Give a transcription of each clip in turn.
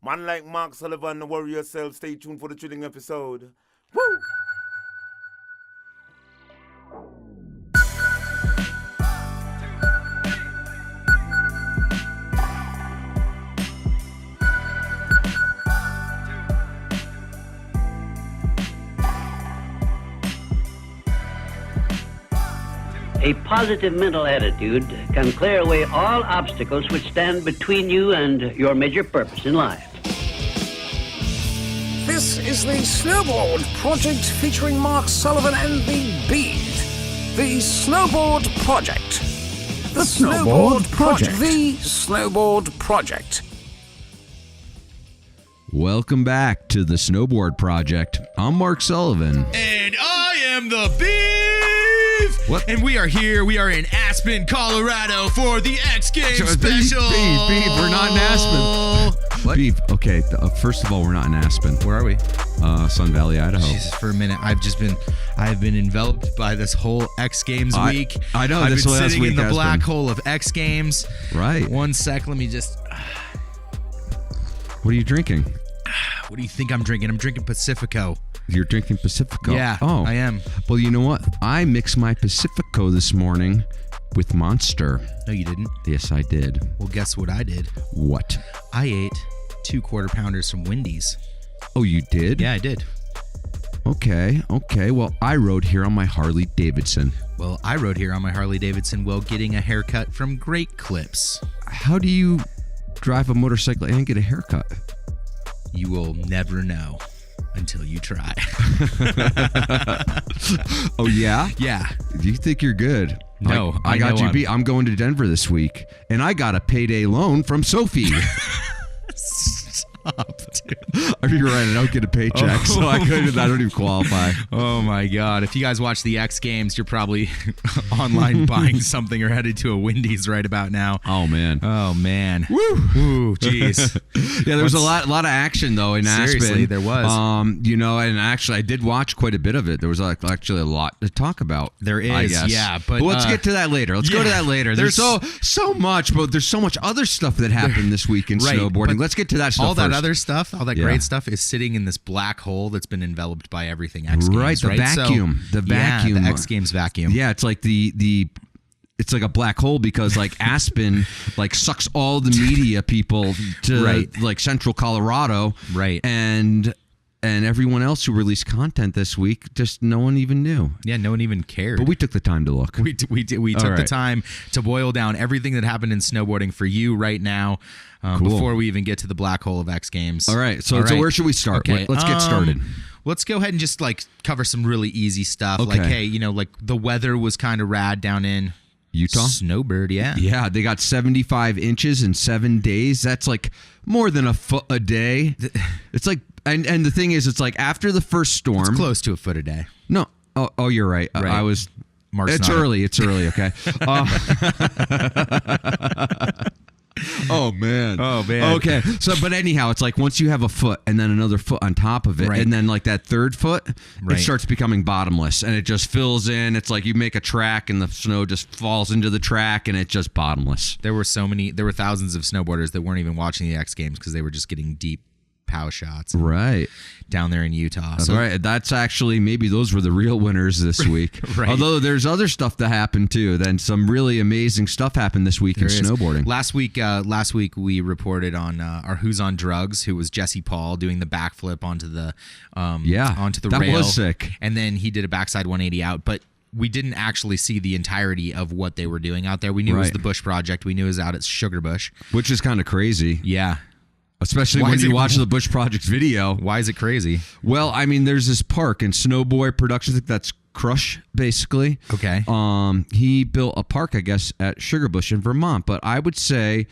Man like Mark Sullivan, the warrior self. Stay tuned for the thrilling episode. Woo! A positive mental attitude can clear away all obstacles which stand between you and your major purpose in life. This is the Snowboard Project featuring Mark Sullivan and the Bead. The Snowboard Project. The Snowboard Project. The Snowboard Project. Welcome back to the Snowboard Project. I'm Mark Sullivan. And I am the Beef! What? And we are here. We are in Aspen, Colorado for the X Games special. Beef, we're not in Aspen. What? Beef, okay, first of all, we're not in Aspen. Where are we? Sun Valley, Idaho. Jesus, for a minute, I have been enveloped by this whole X Games week. I know. I've this been last sitting week in the has black been. hole of X Games. Right. One sec, let me just... What are you drinking? What do you think I'm drinking? I'm drinking Pacifico. You're drinking Pacifico? Yeah, oh, I am. Well, you know what? I mixed my Pacifico this morning with Monster. No, you didn't. Yes, I did. Well, guess what I did? What? I ate 2 quarter-pounders from Wendy's. Oh, you did? Yeah, I did. Okay. Well, I rode here on my Harley Davidson. Well, I rode here on my Harley Davidson while getting a haircut from Great Clips. How do you drive a motorcycle and get a haircut? You will never know until you try. Oh, yeah? Yeah. You think you're good? No, I got know you beat. I'm going to Denver this week, and I got a payday loan from Sophie. Stop, dude. You're right. I don't get a paycheck, so I don't even qualify. Oh my God! If you guys watch the X Games, you're probably online buying something or headed to a Wendy's right about now. Oh man! Woo! Jeez. Yeah, there was a lot of action though in Aspen. Seriously, there was. And actually, I did watch quite a bit of it. There was actually a lot to talk about. There is, I guess. yeah, but let's get to that later. Let's go to that later. There's so much, but there's so much other stuff that happened this week in snowboarding. Let's get to that stuff. All that other stuff, all that great stuff, is sitting in this black hole that's been enveloped by everything X Games. Right, the vacuum, so, the vacuum, the X Games vacuum. Yeah, it's like it's like a black hole because like Aspen like sucks all the media people to like central Colorado, right, and everyone else who released content this week, just no one even knew. Yeah, no one even cared. But we took the time to look. We took the time to boil down everything that happened in snowboarding for you right now. Before we even get to the black hole of X Games. All right. So where should we start? Okay. Let's get started. Let's go ahead and just like cover some really easy stuff. Okay. Like, hey, like the weather was kind of rad down in Utah. Snowbird, yeah. Yeah, they got 75 inches in 7 days. That's like more than a foot a day. It's like, and the thing is, it's like after the first storm. It's close to a foot a day. No. Oh, you're right. I was. Mark's It's early. Okay. Oh man. Okay. So, but anyhow, it's like once you have a foot and then another foot on top of it, and then like that third foot, it starts becoming bottomless, and it just fills in. It's like you make a track, and the snow just falls into the track, and it's just bottomless. There were thousands of snowboarders that weren't even watching the X Games because they were just getting deep POW shots. Right. Down there in Utah. So, right. That's actually, maybe those were the real winners this week. Right. Although there's other stuff that happened too. Then some really amazing stuff happened this week in snowboarding. Last week we reported on our Who's on Drugs, who was Jesse Paul doing the backflip onto the rail. That was sick. And then he did a backside 180 out, but we didn't actually see the entirety of what they were doing out there. We knew it was the Bush Project. We knew it was out at Sugar Bush. Which is kind of crazy. Yeah. Especially when you watch the Bush Project video. Why is it crazy? Well, I mean, there's this park in Snowboy Productions. I think that's Crush, basically. Okay. He built a park, I guess, at Sugarbush in Vermont. But I would say,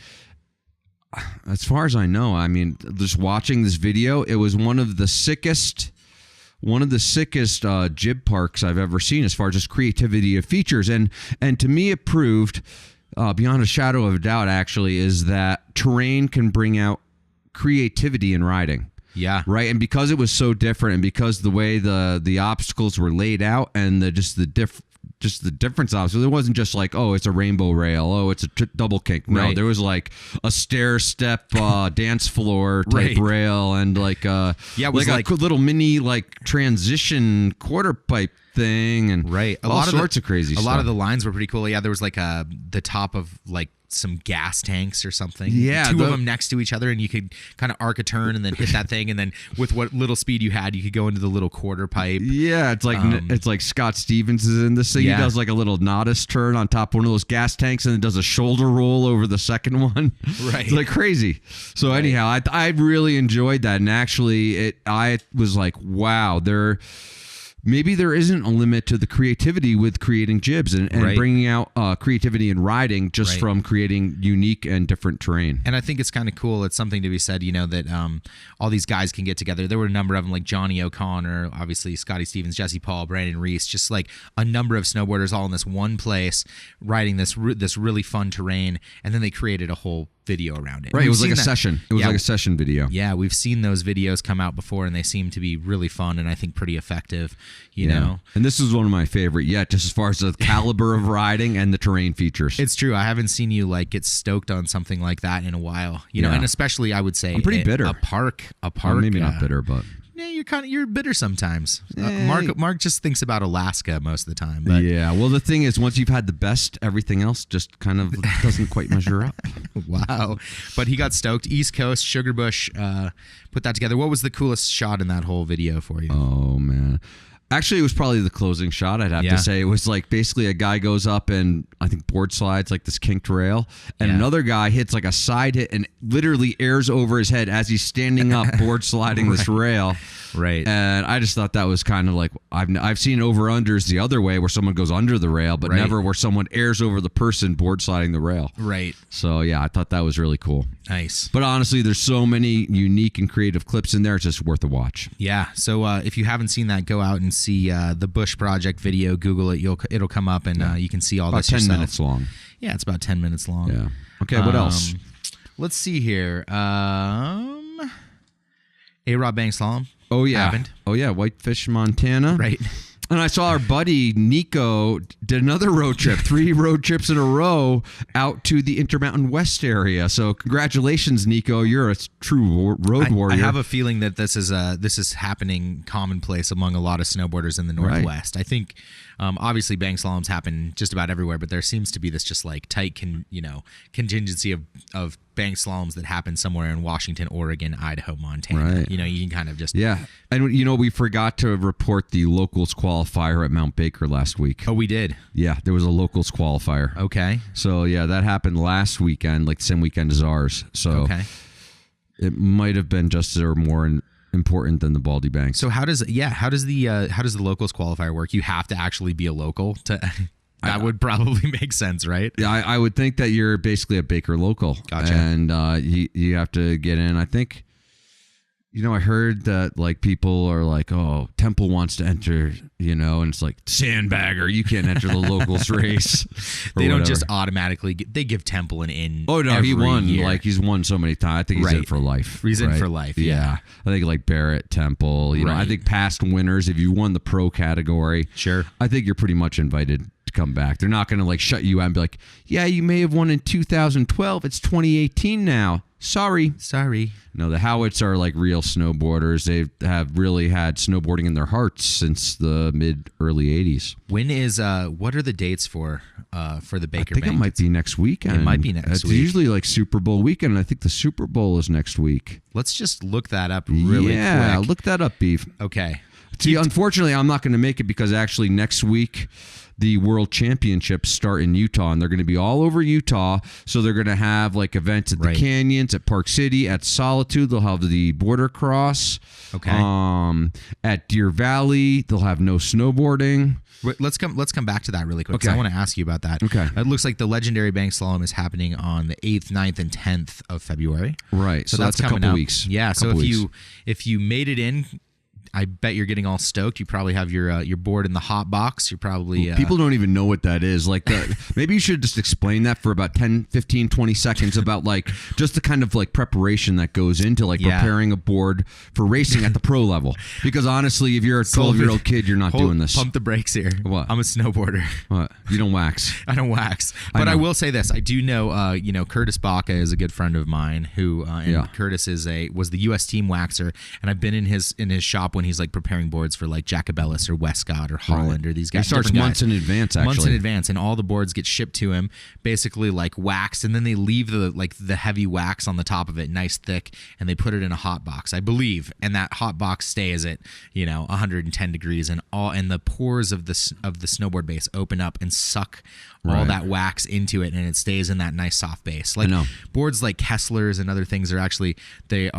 as far as I know, I mean, just watching this video, it was one of the sickest jib parks I've ever seen as far as just creativity of features. And to me, it proved, beyond a shadow of a doubt, actually, is that terrain can bring out creativity in riding. Yeah. Right. And because it was so different, and because the way the obstacles were laid out, and the just the difference of it. So it wasn't just like, oh, it's a rainbow rail, oh, it's a double kink. No, there was like a stair step dance floor type rail, and like it was like a little mini like transition quarter pipe thing, and all sorts of crazy stuff. A lot of the lines were pretty cool. Yeah, there was like the top of like some gas tanks or something. Yeah, two of them next to each other, and you could kind of arc a turn and then hit that thing, and then with what little speed you had, you could go into the little quarter pipe. Yeah, it's like Scott Stevens is in this thing. He does like a little Nodus turn on top of one of those gas tanks, and then does a shoulder roll over the second one. Right, it's like crazy. So anyhow, I really enjoyed that, and actually, I was like, wow, maybe there isn't a limit to the creativity with creating jibs and bringing out creativity in riding just from creating unique and different terrain. And I think it's kind of cool. It's something to be said, that all these guys can get together. There were a number of them, like Johnny O'Connor, obviously Scotty Stevens, Jesse Paul, Brandon Reese, just like a number of snowboarders all in this one place riding this really fun terrain. And then they created a whole video around it. Right, it was like a session. It was like a session video. Yeah, we've seen those videos come out before, and they seem to be really fun and I think pretty effective, you know. And this is one of my favorite yet, just as far as the caliber of riding and the terrain features. It's true. I haven't seen you like get stoked on something like that in a while, you know, and especially I would say I'm pretty bitter. A park. Well, maybe not bitter, but yeah, you're bitter sometimes. Mark just thinks about Alaska most of the time. But. Yeah, well, the thing is, once you've had the best, everything else just kind of doesn't quite measure up. Wow. But he got stoked. East Coast, Sugarbush put that together. What was the coolest shot in that whole video for you? Oh, man. Actually, it was probably the closing shot, I'd have to say. It was like basically a guy goes up and I think board slides like this kinked rail, and another guy hits like a side hit and literally airs over his head as he's standing up board sliding this rail. Right. And I just thought that was kind of like, I've seen over-unders the other way where someone goes under the rail, but never where someone airs over the person board sliding the rail. Right. So, yeah, I thought that was really cool. Nice. But honestly, there's so many unique and creative clips in there, it's just worth a watch. Yeah. So if you haven't seen that, go out and see the Bush Project video. Google it. It'll come up, and you can see all this yourself. 10 minutes long. Yeah, it's about 10 minutes long. Yeah. Okay, what else? Let's see here. A-Rod Bank Slalom. Oh, yeah. Happened. Oh, yeah. Whitefish, Montana. Right. And I saw our buddy Nico did another road trip, 3 road trips in a row out to the Intermountain West area. So congratulations, Nico. You're a true road warrior. I have a feeling that this is happening commonplace among a lot of snowboarders in the Northwest. I think obviously bank slaloms happen just about everywhere, but there seems to be this just like tight contingency of bank slaloms that happen somewhere in Washington, Oregon, Idaho, Montana. Right. You know, you can kind of just And we forgot to report the locals qualifier at Mount Baker last week. Oh, we did. Yeah, there was a locals qualifier. Okay. So yeah, that happened last weekend, like the same weekend as ours. So it might have been just or more important than the Baldy Banks. So how does the locals qualifier work? You have to actually be a local to. That would probably make sense, right? Yeah, I would think that you're basically a Baker local. Gotcha. And you have to get in. I think, I heard that like people are like, oh, Temple wants to enter, and it's like, sandbagger, you can't enter the locals race. They don't just automatically they give Temple an in. Oh no, he won. Year. Like he's won so many times. I think he's in for life. He's in for life. Yeah. I think like Barrett, Temple. I think past winners. If you won the pro category, sure. I think you're pretty much invited to come back. They're not going to like shut you out and be like, yeah, you may have won in 2012. It's 2018 now. Sorry. No, the Howitts are like real snowboarders. They have really had snowboarding in their hearts since the early 80s. When is what are the dates for the Baker Bank? I think it might be next weekend. It might be next week. It's usually like Super Bowl weekend. I think the Super Bowl is next week. Let's just look that up really quick. Yeah, look that up, Beef. Okay. See, unfortunately, I'm not going to make it because actually next week the World Championships start in Utah, and they're going to be all over Utah. So they're going to have like events at the Canyons, at Park City, at Solitude. They'll have the border cross. Okay. At Deer Valley, they'll have no snowboarding. Let's come back to that really quick. Okay. I want to ask you about that. Okay. It looks like the legendary bank slalom is happening on the 8th, 9th, and 10th of February. Right. So that's a couple weeks. Yeah. So if you made it in I bet you're getting all stoked. You probably have your board in the hot box. You're probably people don't even know what that is. Like maybe you should just explain that for about 10, 15, 20 seconds about like just the kind of like preparation that goes into like preparing a board for racing at the pro level. Because honestly, if you're a 12-year-old kid, you're not doing this. Pump the brakes here. What? I'm a snowboarder. What? You don't wax. I don't wax. But I will say this. I do know, Curtis Baca is a good friend of mine who, Curtis was the U.S. team waxer, and I've been in his shop when he's like preparing boards for like Jacobellis or Westcott or Holland or these guys. He starts months in advance, actually. Months in advance, and all the boards get shipped to him, basically like waxed, and then they leave the heavy wax on the top of it, nice thick, and they put it in a hot box, I believe, and that hot box stays at 110 degrees, and the pores of the snowboard base open up and suck all that wax into it, and it stays in that nice soft base. Like boards like Kessler's and other things are actually they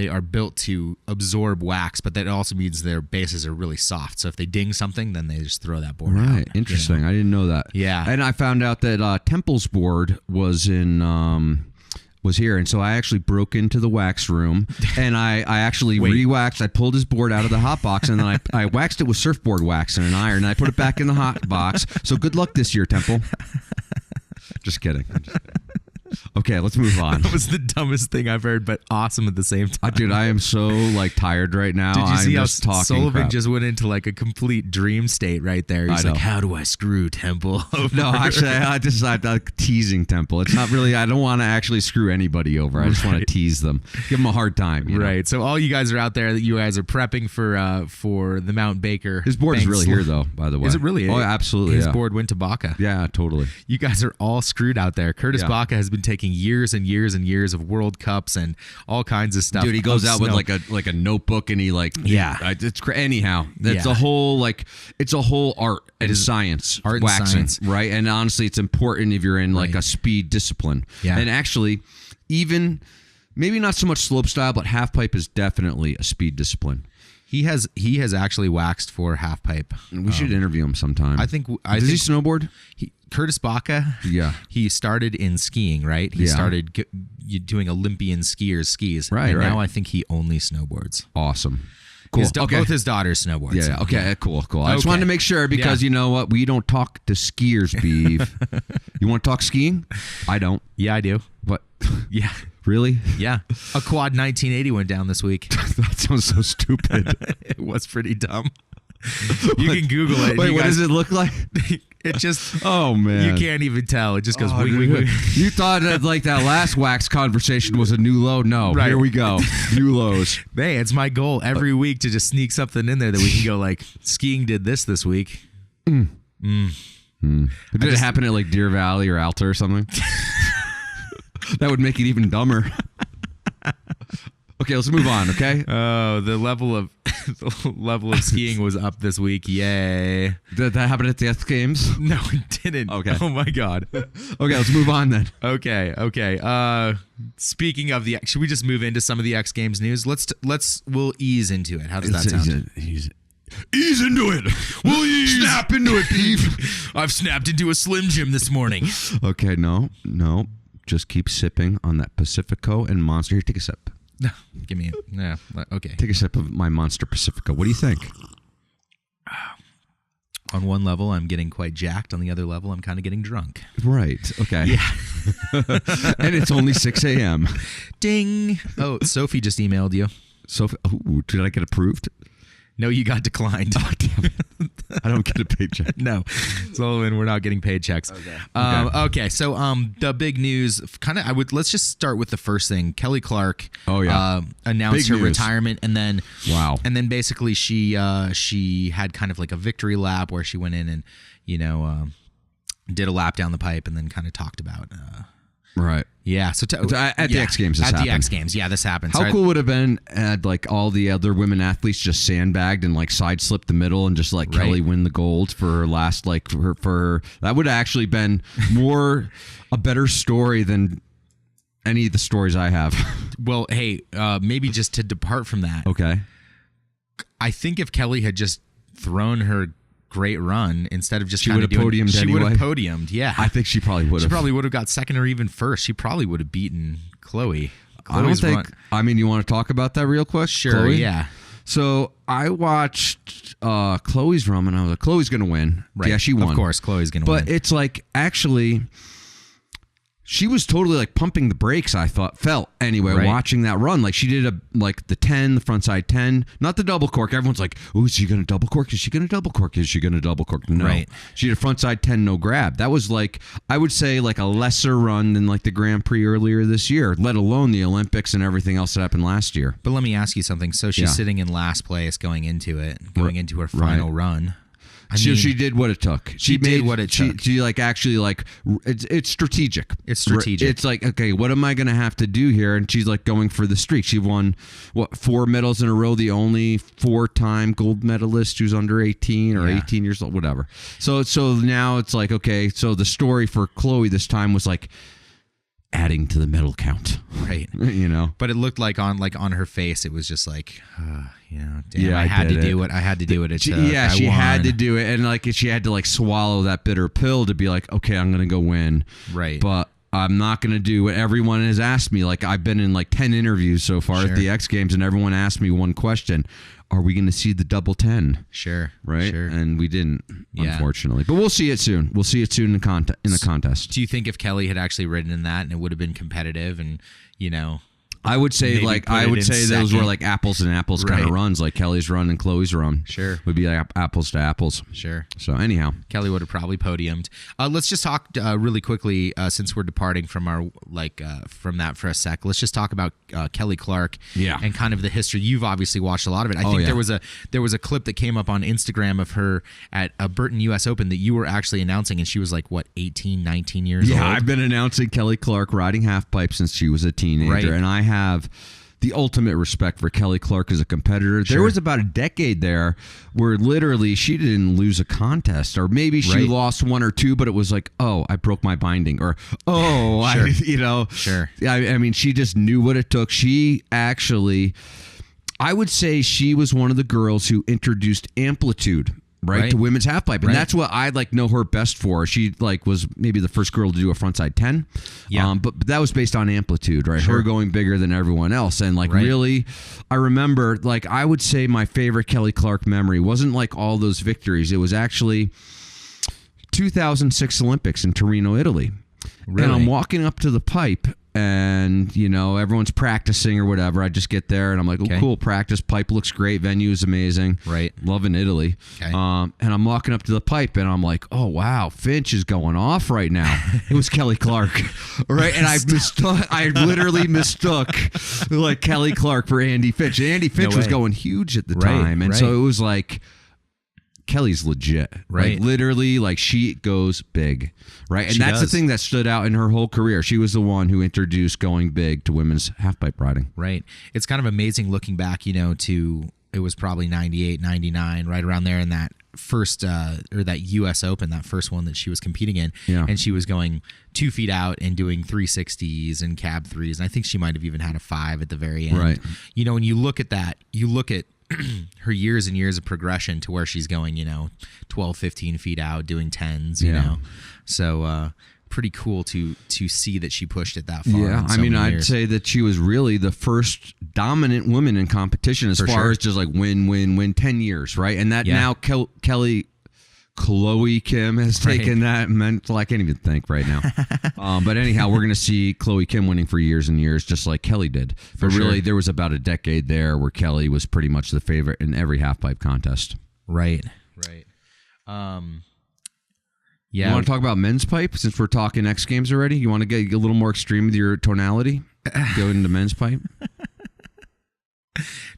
are built to absorb wax, but that also means their bases are really soft. So if they ding something, then they just throw that board out. Right, interesting. I didn't know that. Yeah, and I found out that Temple's board was here, and so I actually broke into the wax room, and I actually re-waxed. I pulled his board out of the hot box, and then I waxed it with surfboard wax and an iron, and I put it back in the hot box. So good luck this year, Temple. Just kidding. Okay, let's move on. That was the dumbest thing I've heard, but awesome at the same time. Dude, I am so like tired right now. Did you see how Sullivan crap. just went into like a complete dream state right there? He's like, how do I screw Temple over? No, actually, I'm teasing Temple. It's not really, I don't want to actually screw anybody over. I just want to tease them. Give them a hard time. You know? Right. So all you guys are out there that you guys are prepping for the Mount Baker. His board is really here though, by the way. Is it really? Oh, absolutely. His board went to Baca. Yeah, totally. You guys are all screwed out there. Curtis Baca has been taking years and years and years of World Cups and all kinds of stuff. Dude, he goes out with like a notebook and he it's anyhow. That's a whole it's a whole art and science. Art waxing, and science, right? And honestly, it's important if you're in like a speed discipline. Yeah. And actually, even maybe not so much slope style, but half pipe is definitely a speed discipline. He has actually waxed for half pipe. We should interview him sometime. Does he snowboard? Curtis Baca. Yeah. He started in skiing, right? He started doing Olympian skis. Right. And now I think he only snowboards. Awesome. Cool. Both his daughters snowboard. Yeah. Okay. Cool. I just wanted to make sure because you know what? We don't talk to skiers, Beeve. You want to talk skiing? I don't. Yeah, I do. But yeah. Really? Yeah. A quad 1980 went down this week. That sounds so stupid. It was pretty dumb. You can Google it. Wait, what does it look like? It just... Oh, man. You can't even tell. It just goes wing, wing, wing. You thought that like that last wax conversation was a new low? No. Right. Here we go. New lows. Hey, it's my goal every week to just sneak something in there that we can go like, skiing did this week. Did it happen at like Deer Valley or Alta or something? That would make it even dumber. Okay, let's move on, okay? Oh, the level of skiing was up this week. Yay. Did that happen at the X Games? No, it didn't. Okay. Oh my God. Okay, let's move on then. Okay. Speaking of should we just move into some of the X Games news? We'll ease into it. How does that sound? Ease into it. We'll ease. Snap into it, Beef. I've snapped into a Slim Jim this morning. Okay, no. Just keep sipping on that Pacifico and Monster. Here, take a sip. No, give me okay. Take a sip of my Monster Pacifico. What do you think? On one level, I'm getting quite jacked. On the other level, I'm kind of getting drunk. Right. Okay. Yeah. And it's only 6 a.m. Ding. Oh, Sophie just emailed you. Sophie, did I get approved? No, you got declined. Oh, damn it. I don't get a paycheck. No. Sullivan, we're not getting paychecks. Okay. So the big news, let's just start with the first thing. Kelly Clark announced her retirement, and then basically she had kind of like a victory lap where she went in and did a lap down the pipe and then kind of talked about right. Yeah. So at the X Games, this happened. The X Games, this happened. How cool would it have been had like all the other women athletes just sandbagged and like side slipped the middle and just like Kelly win the gold for her last for that would have actually been a better story than any of the stories I have. Well, hey, maybe just to depart from that. Okay. I think if Kelly had just thrown her great run instead of just she would have podiumed. She would have podiumed. Yeah, I think she probably would have. She probably would have got second or even first. She probably would have beaten Chloe. I don't think. I mean, you want to talk about that real quick? Sure. Chloe? Yeah. So I watched Chloe's run, and I was like, Chloe's going to win. Right. Yeah, she won. Of course, Chloe's going to win. But it's like, actually, she was totally like pumping the brakes, I felt anyway, watching that run. Like she did the 10, the frontside 10, not the double cork. Everyone's like, oh, is she going to double cork? Is she going to double cork? Is she going to double cork? No. Right. She did a frontside 10, no grab. That was like, I would say like a lesser run than like the Grand Prix earlier this year, let alone the Olympics and everything else that happened last year. But let me ask you something. So she's sitting in last place going into her final run. She did what it took. She did what it took. She like actually like it's strategic. It's strategic. It's like, okay, what am I going to have to do here? And she's like going for the streak. She won 4 medals in a row. The only 4-time gold medalist who's under 18 or 18 years old, whatever. So now it's like, okay, so the story for Chloe this time was like adding to the medal count, right? But it looked like on her face, it was just like, damn, I had to do it. I had to do it. She had to do it, and like she had to like swallow that bitter pill to be like, okay, I'm gonna go win, right? But I'm not going to do what everyone has asked me. Like I've been in like 10 interviews so far at the X Games, and everyone asked me one question: are we going to see the double 10? Sure. Right. Sure. And we didn't, unfortunately. But we'll see it soon. We'll see it soon in the contest. Do you think if Kelly had actually ridden in that and it would have been competitive and, I would say those were like apples and apples kind of runs, like Kelly's run and Chloe's run. Sure. Would be like apples to apples. Sure. So anyhow, Kelly would have probably podiumed. Let's just talk really quickly since we're departing from our from that for a sec. Let's just talk about Kelly Clark and kind of the history. You've obviously watched a lot of it. I think there was a clip that came up on Instagram of her at a Burton US Open that you were actually announcing, and she was like, what, 18, 19 years old? Yeah, I've been announcing Kelly Clark riding half pipe since she was a teenager, and I have the ultimate respect for Kelly Clark as a competitor. There was about a decade there where literally she didn't lose a contest, or maybe she lost 1 or 2, but it was like, oh, I broke my binding, or I mean, she just knew what it took. She actually, I would say she was one of the girls who introduced amplitude to women's half pipe, and that's what I like know her best for. She like was maybe the first girl to do a frontside 10, but that was based on amplitude, right? Her going bigger than everyone else, and like really, I remember like I would say my favorite Kelly Clark memory wasn't like all those victories. It was actually 2006 Olympics in Torino, Italy, and I'm walking up to the pipe. And, everyone's practicing or whatever. I just get there and I'm like, oh, cool, practice. Pipe looks great. Venue is amazing. Right. Loving Italy. Okay. And I'm walking up to the pipe and I'm like, oh, wow, Finch is going off right now. It was Kelly Clark. Right. And I literally mistook like Kelly Clark for Andy Finch. And Andy Finch was going huge at the time. And so it was like, Kelly's legit, right? Like, literally, like she goes big, right? And that's the thing that stood out in her whole career. She was the one who introduced going big to women's halfpipe riding. Right. It's kind of amazing looking back, to it was probably 98, 99, right around there in that first or that US Open, that first one that she was competing in, and she was going 2 feet out and doing 360s and cab threes, and I think she might have even had a 5 at the very end. Right. When you look at that, you look at her years and years of progression to where she's going, 12, 15 feet out doing 10s, so pretty cool to see that she pushed it that far. Yeah, I mean, I'd say that she was really the first dominant woman in competition as far as just like win 10 years, right? And that now Chloe Kim has taken that mental. I can't even think right now. But anyhow, we're going to see Chloe Kim winning for years and years, just like Kelly did. But really, there was about a decade there where Kelly was pretty much the favorite in every halfpipe contest. Right. You want to talk about men's pipe since we're talking X Games already? You want to get a little more extreme with your tonality? Go into men's pipe?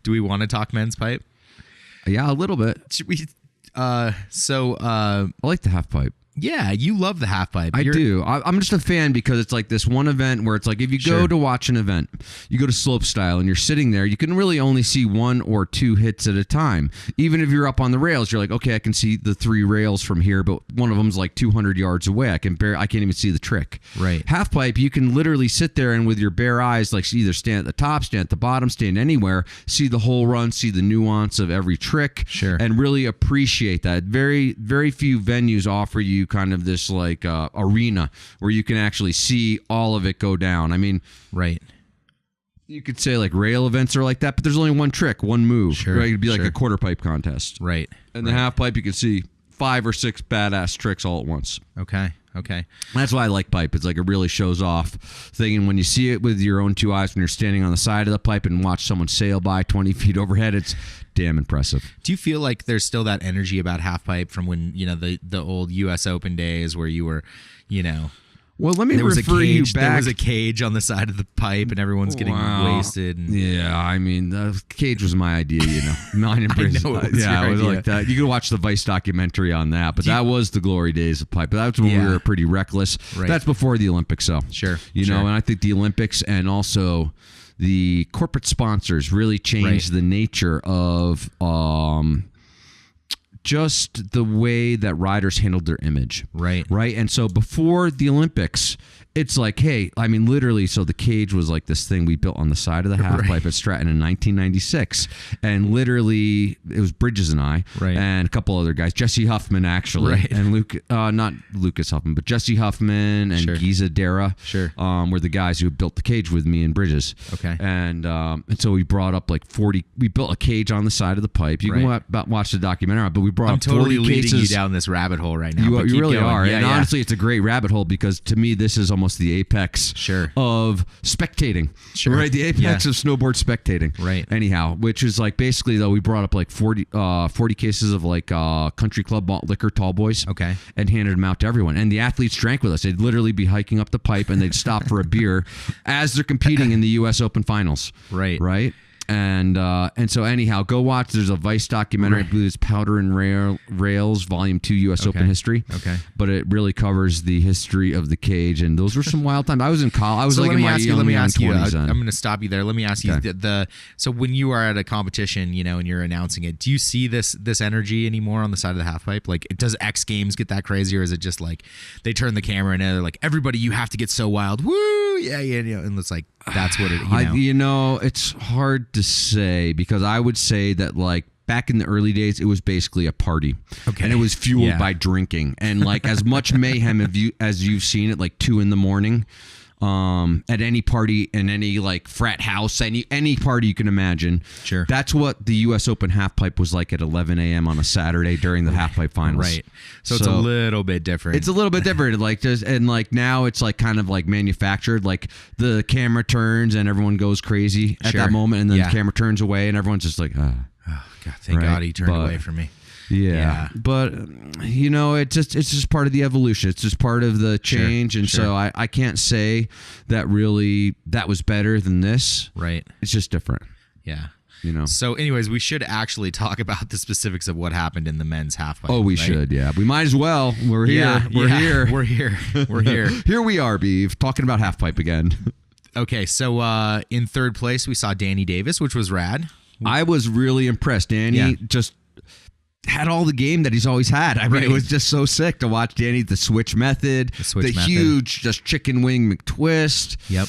Do we want to talk men's pipe? Yeah, a little bit. Should we? I like the half pipe. Yeah, you love the half pipe. I do. I'm just a fan because it's like this one event where it's like if you go to watch an event, you go to slope style and you're sitting there, you can really only see 1 or 2 hits at a time. Even if you're up on the rails, you're like, okay, I can see the 3 rails from here, but one of them's like 200 yards away. I can't even see the trick. Right. Half pipe, you can literally sit there and with your bare eyes, like either stand at the top, stand at the bottom, stand anywhere, see the whole run, see the nuance of every trick, and really appreciate that. Very, very few venues offer you kind of this like arena where you can actually see all of it go down. I mean, you could say like rail events are like that, but there's only one trick, one move. Sure, right? It'd be like sure. a quarter pipe contest. Right. And the half pipe, you can see 5 or 6 badass tricks all at once. Okay. That's why I like pipe. It's like it really shows off thing. And when you see it with your own 2 eyes, when you're standing on the side of the pipe and watch someone sail by 20 feet overhead, it's damn impressive. Do you feel like there's still that energy about half pipe from when, the old U.S. Open days where you were, Well, let me refer you back. There was a cage on the side of the pipe, and everyone's getting wasted. And... Yeah, I mean, the cage was my idea, Mine and Bridges. I know it was your it was idea. like that. You could watch the Vice documentary on that, but that was the glory days of pipe. But that's when we were pretty reckless. Right. That's before the Olympics, though. Sure. And I think the Olympics and also the corporate sponsors really changed the nature of just the way that riders handled their image. Right. And so before the Olympics, it's like, hey, I mean, literally, so the cage was like this thing we built on the side of the half pipe at Stratton in 1996. And literally, it was Bridges and I and a couple other guys, Jesse Huffman, actually, and not Lucas Huffman, but Jesse Huffman and Giza Dara were the guys who built the cage with me and Bridges. Okay. And so we brought up like 40, we built a cage on the side of the pipe. You can watch the documentary, but we brought up 40 totally leading cases. you down this rabbit hole right now. You really going. are. Yeah, and honestly, it's a great rabbit hole because to me, this is almost the apex of spectating. Right? The apex of snowboard spectating. Right. Anyhow, which is like basically, though, we brought up like 40 cases of like country club malt liquor, tall boys. Okay. And handed them out to everyone. And the athletes drank with us. They'd literally be hiking up the pipe and they'd stop for a beer as they're competing in the U.S. Open finals. Right. And so anyhow, go watch. There's a Vice documentary. I believe it's Powder and Rails, Volume 2, U.S. Open History. Okay. But it really covers the history of the cage, and those were some wild times. I was in college. I was like in my young 20s. I'm going to stop you there. Let me ask you so when you are at a competition, and you're announcing it, do you see this energy anymore on the side of the half pipe? Like, does X Games get that crazy, or is it just like they turn the camera and they're like, everybody, you have to get so wild, woo, yeah, and it's like that's what it. It's hard to say because I would say that like back in the early days, it was basically a party. Okay. And it was fueled by drinking. And like as much mayhem as you've seen at like 2 a.m, at any party in any like frat house, any party you can imagine. Sure. That's what the U.S. Open half pipe was like at 11 a.m. on a Saturday during the half pipe finals. Right. So it's a little bit different. It's a little bit different. Like now it's like kind of like manufactured. Like the camera turns and everyone goes crazy at that moment, and then the camera turns away and everyone's just like, oh God, thank God he turned away from me. Yeah, but it's just part of the evolution. It's just part of the change, so I can't say that really that was better than this. Right. It's just different. Yeah. So, anyways, we should actually talk about the specifics of what happened in the men's half pipe. Oh, we should. Yeah, we might as well. We're here. We're here. Here we are, Beeve, talking about half pipe again. Okay, so in third place we saw Danny Davis, which was rad. I was really impressed. Danny just had all the game that he's always had. I mean, it was just so sick to watch Danny, the switch method, the huge just chicken wing McTwist. Yep.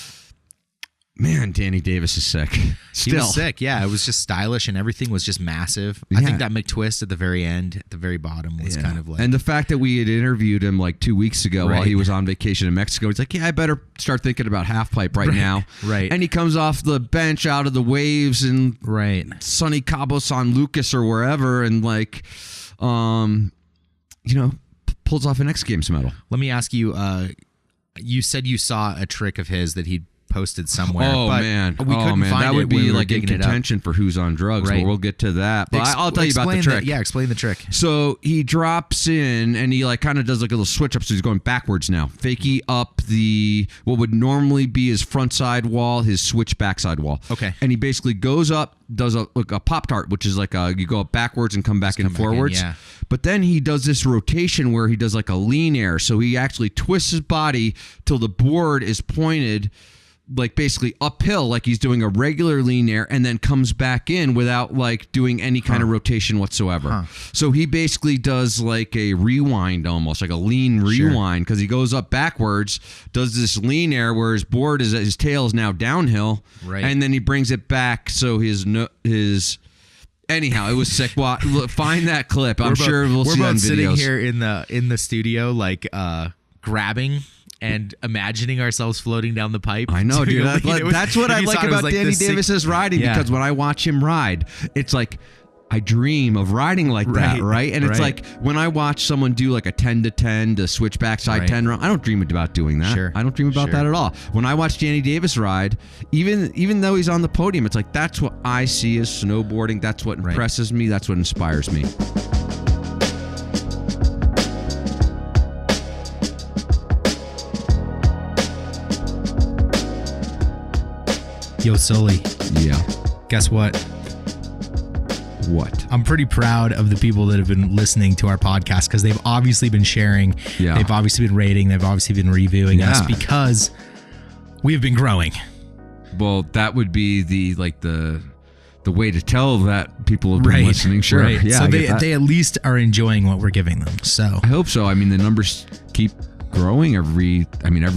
Man, Danny Davis is sick. Still. He was sick, yeah. It was just stylish and everything was just massive. I think that McTwist at the very end, at the very bottom, was kind of like... And the fact that we had interviewed him like 2 weeks ago while he was on vacation in Mexico, he's like, yeah, I better start thinking about half pipe right now. Right. And he comes off the bench out of the waves in sunny Cabo San Lucas or wherever and like, pulls off an X Games medal. Let me ask you, you said you saw a trick of his that he'd posted somewhere. But man, we couldn't find that it would when be we were like in digging it up. contention for who's on drugs. Well, we'll get to that. But I'll tell you about the trick. Explain the trick. So he drops in and he like kind of does like a little switch up. So he's going backwards now, fakie up the what would normally be his front side wall, his switch backside wall. Okay, and he basically goes up, does a pop tart, which is like you go up backwards and come back and forwards. But then he does this rotation where he does like a lean air. So he actually twists his body till the board is pointed like basically uphill, like he's doing a regular lean air, and then comes back in without like doing any kind of rotation whatsoever. So he basically does like a rewind, almost like a lean rewind, because he goes up backwards, does this lean air where his board is his tail is now downhill, and then he brings it back. So his anyhow, it was sick. Well, find that clip. I'm sure we'll see that in videos. We're both sitting here in the studio, like grabbing and imagining ourselves floating down the pipe. I know, dude. Doing That's what I like about Danny Davis's riding, Yeah. because when I watch him ride, it's like I dream of riding like that, right? And it's like when I watch someone do like a 10-to-10 to switchback side 10 run, I don't dream about doing that. Sure. I don't dream about that at all. When I watch Danny Davis ride, even though he's on the podium, it's like that's what I see as snowboarding. That's what impresses me. That's what inspires me. Yo, Sully. Yeah. Guess what? What? I'm pretty proud of the people that have been listening to our podcast, because they've obviously been sharing. Yeah. They've obviously been rating. They've obviously been reviewing us, because we have been growing. Well, that would be the way to tell that people have been listening. Sure. Right. Yeah. So they at least are enjoying what we're giving them. So I hope so. I mean, the numbers keep growing every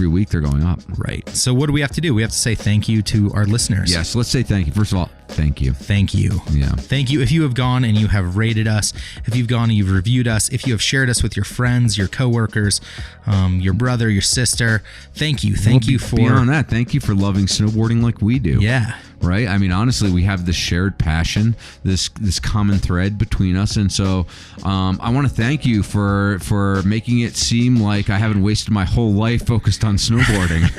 week they're going up. Right. So what do we have to do? We have to say thank you to our listeners. Yes, let's say thank you. First of all, thank you. Thank you. Yeah. Thank you. If you have gone and you have rated us, if you've gone and you've reviewed us, if you have shared us with your friends, your coworkers, your brother, your sister, thank you. Thank you for... Beyond that, thank you for loving snowboarding like we do. Yeah. Right? I mean, honestly, we have this shared passion, this common thread between us. And so I want to thank you for making it seem like I haven't wasted my whole life focused on snowboarding.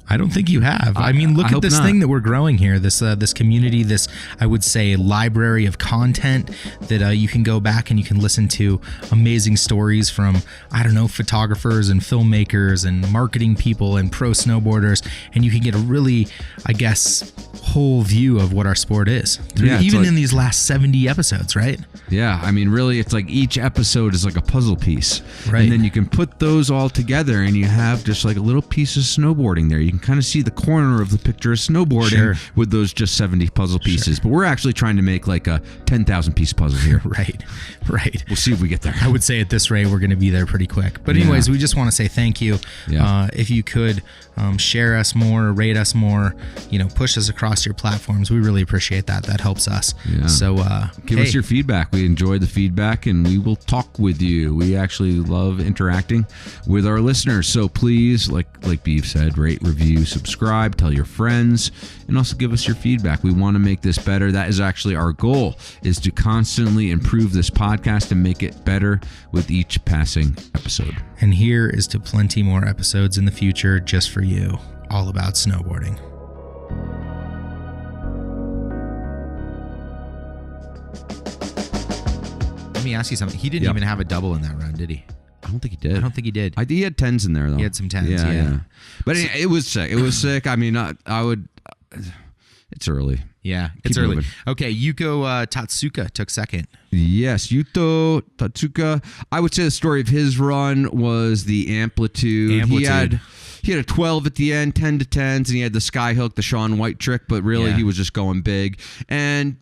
I don't think you have. I mean, look at this thing that we're growing here. This community. This, I would say, library of content that you can go back and you can listen to amazing stories from, I don't know, photographers and filmmakers and marketing people and pro snowboarders, and you can get a really, I guess, whole view of what our sport is. Even in these last 70 episodes, right? Yeah, I mean, really, it's like each episode is like a puzzle piece. Right. And then you can put those all together and you have just like a little piece of snowboarding there. You can kind of see the corner of the picture of snowboarding with those just 70 puzzle pieces. But we're actually trying to make like a 10,000 piece puzzle here. Right. We'll see if we get there. I would say at this rate, we're going to be there pretty quick. But anyways, we just want to say thank you. Yeah. If you could share us more, rate us more, push us across your platforms. We really appreciate that. That helps us. Yeah. So give us your feedback. We enjoy the feedback and we will talk with you. We actually love interacting with our listeners. So please, like Beef said, rate, review, subscribe, tell your friends, and also give us your feedback. We want to make this better. That is actually our goal, is to constantly improve this podcast and make it better with each passing episode. And here is to plenty more episodes in the future just for you, all about snowboarding. Let me ask you something. He didn't even have a double in that run, did he? I don't think he did. I don't think he did. He had 10s in there, though. He had some 10s, yeah. But anyway, it was sick. It was sick. I mean, I would... It's early. Yeah, Keep it's early. moving. Okay, Yuko Tatsuka took second. Yes, Yuto Tatsuka. I would say the story of his run was the amplitude. He had a 12 at the end, 10 to 10s, and he had the sky hook, the Shaun White trick, but really he was just going big. And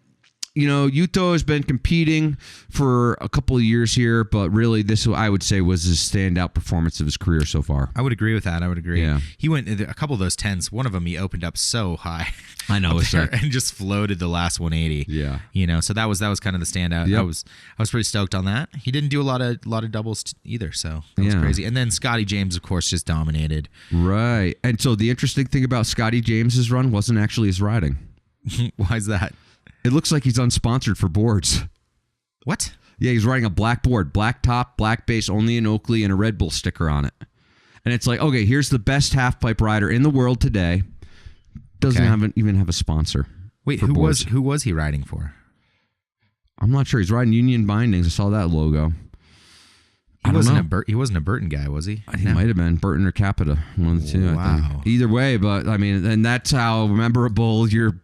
Yuto has been competing for a couple of years here, but really this, I would say, was his standout performance of his career so far. I would agree with that. I would agree. Yeah. He went a couple of those 10s. One of them, he opened up so high. I know, and just floated the last 180. Yeah. So that was kind of the standout. Yep. I was pretty stoked on that. He didn't do a lot of doubles either, so that was crazy. And then Scotty James, of course, just dominated. Right. And so the interesting thing about Scotty James's run wasn't actually his riding. Why is that? It looks like he's unsponsored for boards. What? Yeah, he's riding a black board, black top, black base, only in Oakley, and a Red Bull sticker on it. And it's like, okay, here's the best half pipe rider in the world today. Doesn't even have a sponsor. Wait, who was he riding for? I'm not sure. He's riding Union Bindings. I saw that logo. He wasn't a Burton guy, was he? He might have been Burton or Capita, one of the two. Wow. I think. Either way, but I mean, and that's how memorable your.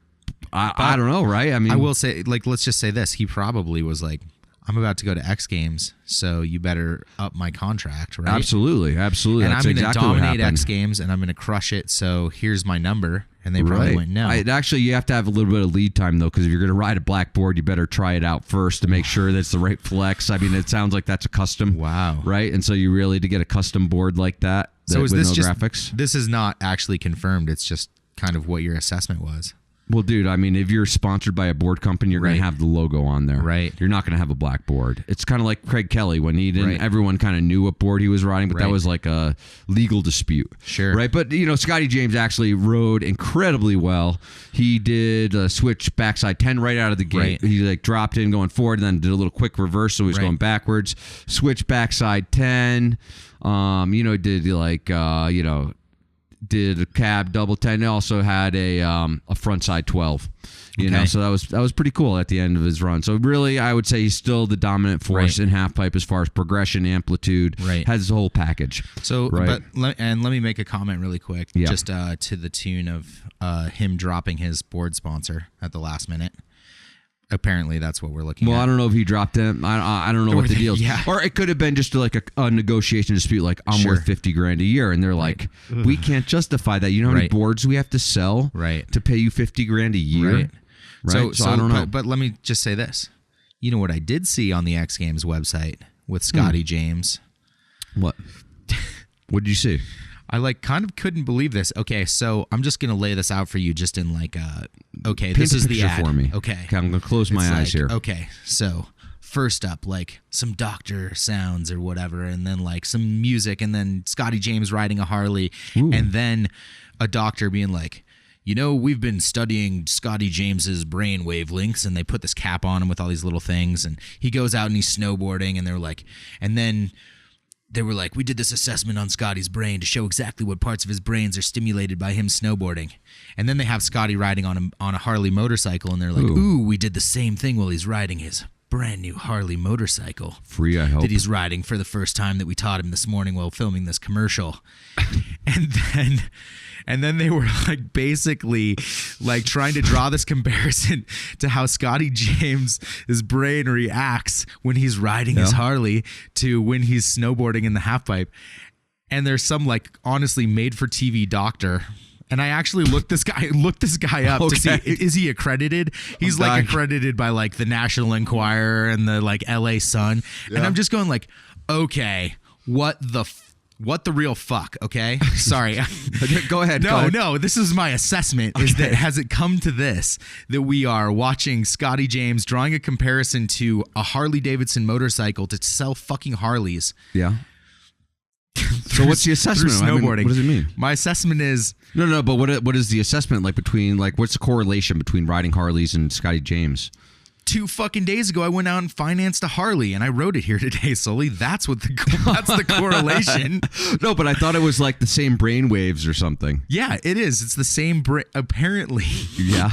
I don't know, right? I mean, I will say, let's just say this. He probably was like, I'm about to go to X Games, so you better up my contract, right? Absolutely. And That's I'm going to exactly dominate X Games, and I'm going to crush it, so here's my number. And they probably went, no. Actually, you have to have a little bit of lead time, though, because if you're going to ride a black board, you better try it out first to make sure that's the right flex. I mean, it sounds like that's a custom. Wow. Right? And so you really, to get a custom board like that, so is with this no just, graphics. This is not actually confirmed. It's just kind of what your assessment was. Well, dude, I mean, if you're sponsored by a board company, you're going to have the logo on there. Right. You're not going to have a black board. It's kind of like Craig Kelly when he didn't. Everyone kind of knew what board he was riding, but that was like a legal dispute. Sure. Right. But Scotty James actually rode incredibly well. He did a switch backside 10 right out of the gate. He like dropped in going forward, and then did a little quick reverse, so he was going backwards. Switch backside 10. Did like did a cab double 10. He also had a front side 12. So that was pretty cool at the end of his run. So really, I would say he's still the dominant force in half pipe as far as progression, amplitude. Has the whole package. So, but let me make a comment really quick, just to the tune of him dropping his board sponsor at the last minute. Apparently, that's what we're looking at. Well, I don't know if he dropped him. I don't know what the deal is. Or it could have been just like a negotiation dispute, like I'm worth $50,000 a year. And they're like, we can't justify that. You know how many boards we have to sell to pay you $50,000 a year? Right. So I don't know. But let me just say this. You know what I did see on the X Games website with Scotty James? What? What did you see? I kind of couldn't believe this. Okay, so I'm just gonna lay this out for you, just in Paint this is the ad for me. Okay, I'm gonna close my eyes here. Okay, so first up, some doctor sounds or whatever, and then some music, and then Scotty James riding a Harley, and then a doctor being like, we've been studying Scotty James's brain wavelengths, and they put this cap on him with all these little things, and he goes out and he's snowboarding, and they were like, we did this assessment on Scotty's brain to show exactly what parts of his brains are stimulated by him snowboarding. And then they have Scotty riding on a Harley motorcycle, and they're like, ooh, we did the same thing while he's riding his brand new Harley motorcycle. Free, I hope. That he's riding for the first time that we taught him this morning while filming this commercial. And then they were basically trying to draw this comparison to how Scotty James's brain reacts when he's riding his Harley to when he's snowboarding in the half pipe. And there's some honestly made for TV doctor. And I actually looked this guy up to see, is he accredited? He's accredited by the National Enquirer and the LA Sun. Yeah. And I'm just going okay, what the real fuck, okay? Sorry. Go ahead. No, this is my assessment, is that has it come to this, that we are watching Scotty James drawing a comparison to a Harley Davidson motorcycle to sell fucking Harleys. Yeah. So what's the assessment? Snowboarding. What does it mean? My assessment is... No, but what is the assessment between, what's the correlation between riding Harleys and Scotty James? 2 fucking days ago, I went out and financed a Harley, and I rode it here today, Sully. That's the correlation. No, but I thought it was the same brain waves or something. Yeah, it is. It's the same apparently. Yeah.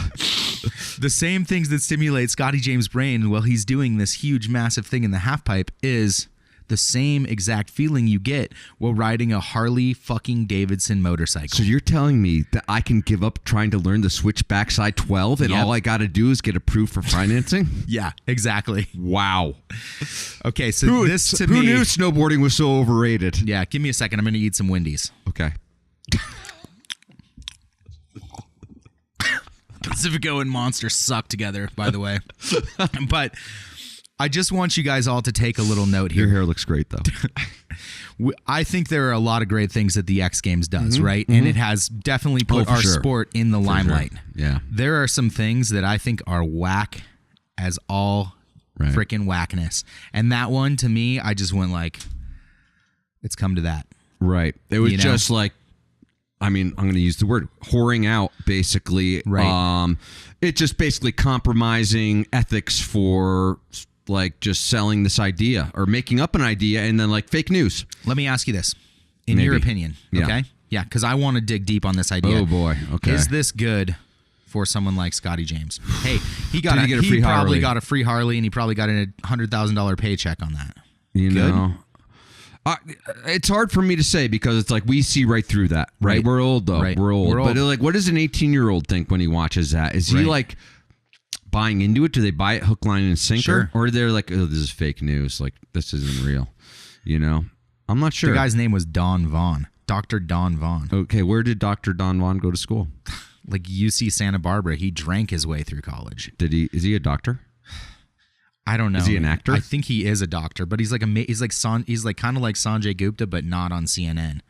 The same things that stimulate Scotty James' brain while he's doing this huge, massive thing in the half pipe is the same exact feeling you get while riding a Harley fucking Davidson motorcycle. So you're telling me that I can give up trying to learn the switch backside 12 and all I got to do is get approved for financing? Yeah, exactly. Wow. Okay, so who knew snowboarding was so overrated? Yeah, give me a second. I'm going to eat some Wendy's. Okay. Pacifico and Monster suck together, by the way. But I just want you guys all to take a little note here. Your hair looks great, though. I think there are a lot of great things that the X Games does, right? Mm-hmm. And it has definitely put our sport in the limelight. Sure. Yeah. There are some things that I think are whack as all freaking whackness. And that one, to me, I just went it's come to that. Right. It was just I'm going to use the word whoring out, basically. Right. It's just basically compromising ethics for just selling this idea or making up an idea and then fake news. Let me ask you this. In your opinion, okay? Yeah, because I want to dig deep on this idea. Oh, boy. Okay. Is this good for someone like Scotty James? Hey, he probably got a free Harley, and he probably got a $100,000 paycheck on that. You know? It's hard for me to say because it's we see right through that, right? We're old, though. Right. We're old. But what does an 18-year-old think when he watches that? Is he buying into it? Do they buy it hook, line, and sinker? Sure. Or they're oh, this is fake news. This isn't real. I'm not sure. The guy's name was Don Vaughn. Dr. Don Vaughn. Okay, where did Dr. Don Vaughn go to school? UC Santa Barbara. He drank his way through college. Is he a doctor? I don't know. Is he an actor? I think he is a doctor, but he's kind of like Sanjay Gupta, but not on CNN.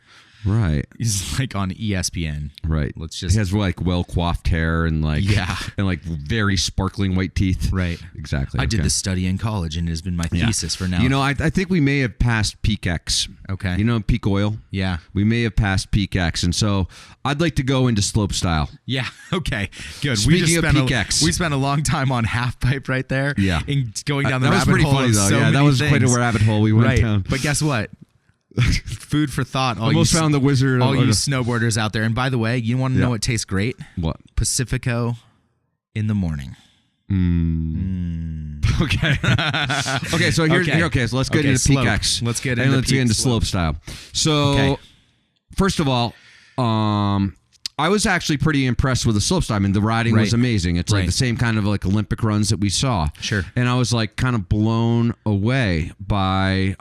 Right. He's like on ESPN. Right. Let's just. He has like well coiffed hair and like and like very sparkling white teeth. Right. Exactly. I did this study in college, and it has been my thesis for now. You know, I think we may have passed peak X. Okay. You know, peak oil. Yeah. We may have passed peak X, and so I'd like to go into slope style. Yeah. Okay. Good. Speaking of peak X, we spent a long time on half pipe right there. Yeah. And going down the that rabbit was pretty hole. funny though. So yeah, that was quite a rabbit hole we went down. But guess what? Food for thought. Almost found the wizard. All you snowboarders out there. And by the way, you want to know what tastes great? What? Pacifico in the morning. Okay. Okay. So here's okay. So let's get into slope. peak X. Let's get and into let's get into slope style. So first of all, I was actually pretty impressed with the slope style. I mean, the riding was amazing. It's like the same kind of like Olympic runs that we saw. Sure. And I was like kind of blown away by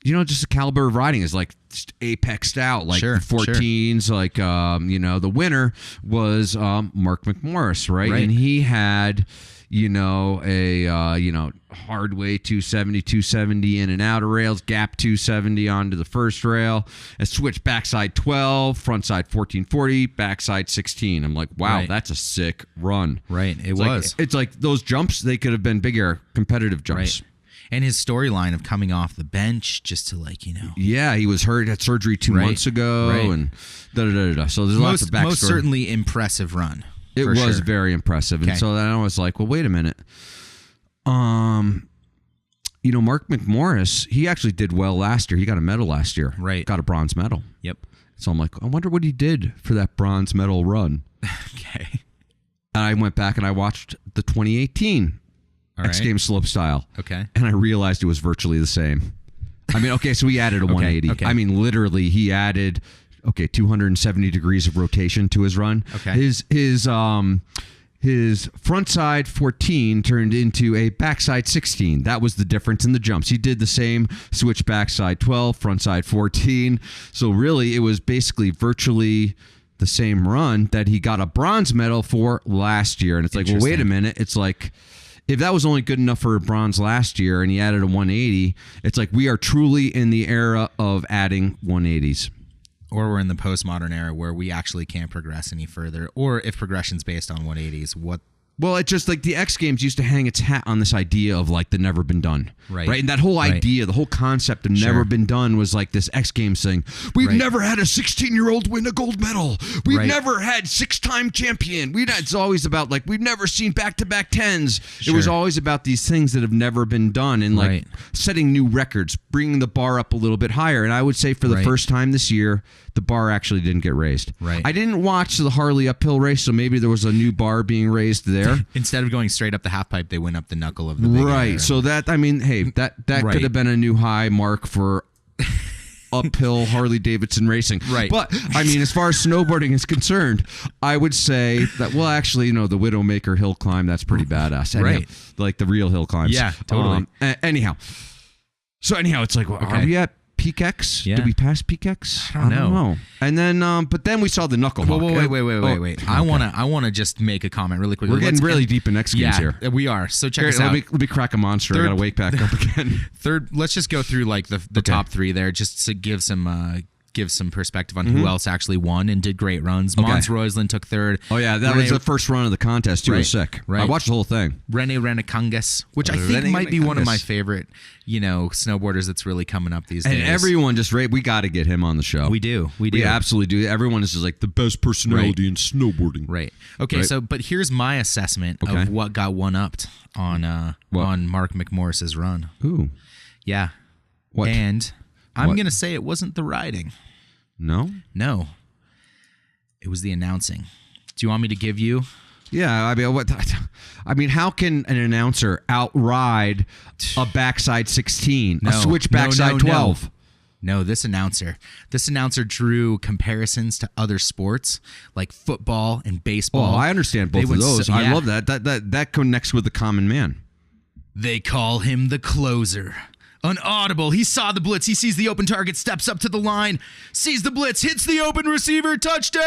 you know, just the caliber of riding is like just apexed out, like 14s. Like, you know, the winner was Mark McMorris, right? And he had, you know, a, you know, hard way 270 in and out of rails, gap 270 onto the first rail, and switch backside 12, frontside 1440, backside 16. I'm like, wow, that's a sick run. Right. It It's was. Like, it's like those jumps, they could have been bigger competitive jumps. Right. And his storyline of coming off the bench just to like, you know. Yeah, he was hurt, had surgery 2 months ago, and da-da-da-da. So there's lots of backstory. Most certainly impressive run. It was very impressive. And so then I was like, well, wait a minute. You know, Mark McMorris, he actually did well last year. He got a medal last year. Right. Got a bronze medal. Yep. So I'm like, I wonder what he did for that bronze medal run. Okay. And I went back and I watched the 2018 X Games slope style. Okay. And I realized it was virtually the same. I mean, okay, so he added a 180. Okay. I mean, literally, he added 270 degrees of rotation to his run. Okay. His front side 14 turned into a backside 16. That was the difference in the jumps. He did the same switch backside 12, front side 14. So really, it was basically virtually the same run that he got a bronze medal for last year. And it's like, well, wait a minute. It's like, if that was only good enough for a bronze last year and he added a 180, it's like we are truly in the era of adding 180s. Or we're in the postmodern era where we actually can't progress any further. Or if progression's based on 180s, what? Well, it's just like the X Games used to hang its hat on this idea of like the never been done. Right. And that whole idea, the whole concept of never been done was like this X Games thing. We've never had a 16-year-old win a gold medal. We've never had 6-time champion. It's always about like, we've never seen back-to-back 10s. It was always about these things that have never been done and like setting new records, bringing the bar up a little bit higher. And I would say for the first time this year, the bar actually didn't get raised. Right. I didn't watch the Harley uphill race, so maybe there was a new bar being raised there. Instead of going straight up the half pipe, they went up the knuckle of the big air. So that, I mean, hey, that could have been a new high mark for uphill Harley Davidson racing. Right. But I mean, as far as snowboarding is concerned, I would say that, well, actually, you know, the Widowmaker hill climb, that's pretty badass. Anyhow, like the real hill climbs. Yeah, totally. Anyhow, it's like, well, are we at peak X? Yeah. Did we pass peak X? I don't know. And then, but then we saw the knuckle hawk. Wait. I wanna just make a comment really quickly. We're getting really deep in X Games here. We are. So check this out. Let me crack a monster. I gotta wake back up again. Let's just go through like the top three there, just to give some perspective on who else actually won and did great runs. Mons Roysland took third. Oh yeah, that was the first run of the contest too. It was sick. Right. I watched the whole thing. Rene Renekangas, which I think might be one of my favorite, you know, snowboarders that's really coming up these days. And everyone just we got to get him on the show. We do. We absolutely do. Everyone is just like the best personality in snowboarding. Right. Okay. So, but here's my assessment of what got one-upped on Mark McMorris's run. Ooh. Yeah. What? And I'm gonna say it wasn't the riding. No. It was the announcing. Do you want me to give you? Yeah, I mean, I mean, how can an announcer outride a backside 16, a switch backside 12? No, this announcer drew comparisons to other sports like football and baseball. Oh, I understand both of those. I love that. That connects with the common man. They call him the closer An audible. He saw the blitz. He sees the open target, steps up to the line, sees the blitz, hits the open receiver, touchdown!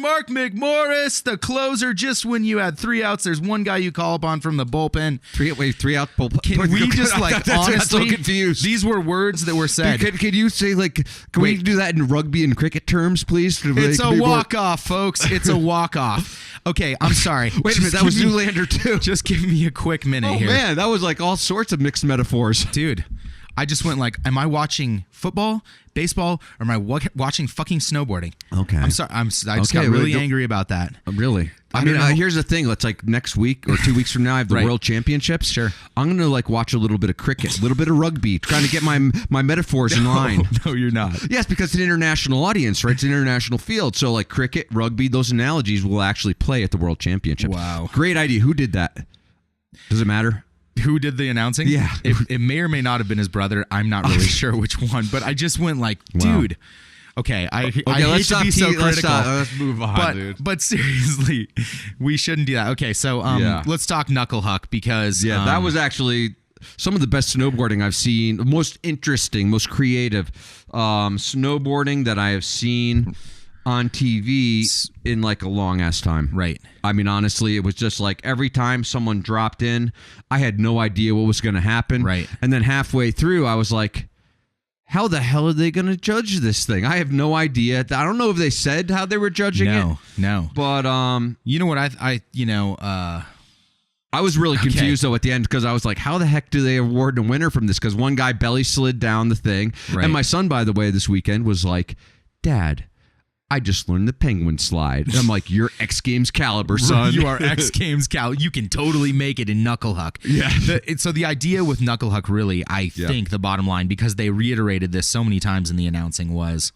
Mark McMorris, the closer, just when you had 3 outs. There's one guy you call upon from the bullpen. 3 out bullpen. Can we just honestly, so confused. These were words that were said. Can you say can we do that in rugby and cricket terms, please? It's a walk-off, folks. It's a walk-off. Okay, I'm sorry. Wait a minute, that was Zoolander too. Just give me a quick minute here. Oh man, that was like all sorts of mixed metaphors. Dude, I just went am I watching football, baseball, or am I watching fucking snowboarding? Okay. I'm sorry. I just got really angry about that. Really? I mean, here's the thing. Let's next week or 2 weeks from now, I have the World Championships. Sure. I'm going to watch a little bit of cricket, a little bit of rugby, trying to get my metaphors in line. No, you're not. Yes, because it's an international audience, right? It's an international field. So cricket, rugby, those analogies will actually play at the World Championship. Wow. Great idea. Who did that? Does it matter? Who did the announcing? Yeah. It may or may not have been his brother. I'm not really sure which one, but I just went dude. Okay, I hate to be so critical. Let's move on, dude. But seriously, we shouldn't do that. Okay, so let's talk Knuckle Huck because that was actually some of the best snowboarding I've seen, the most interesting, most creative snowboarding that I have seen on TV in a long ass time. Right. I mean, honestly, it was just every time someone dropped in, I had no idea what was going to happen. Right. And then halfway through, I was like, how the hell are they going to judge this thing? I have no idea. I don't know if they said how they were judging it. No. But you know what I was really confused though at the end because I was like, how the heck do they award a winner from this? Because one guy belly slid down the thing. Right. And my son, by the way, this weekend was like, Dad, I just learned the penguin slide. And I'm like, you're X Games caliber, son. You are X Games caliber. You can totally make it in Knuckle Huck. Yeah. So the idea with Knuckle Huck, really, I think the bottom line, because they reiterated this so many times in the announcing, was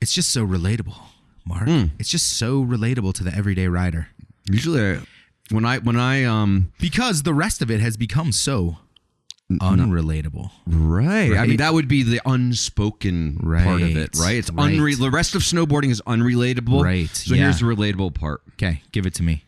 it's just so relatable, Mark. It's just so relatable to the everyday rider. Usually, when I because the rest of it has become so unrelatable. Right. I mean, that would be the unspoken part of it, right? It's the rest of snowboarding is unrelatable. Right. So here's the relatable part. Okay, give it to me.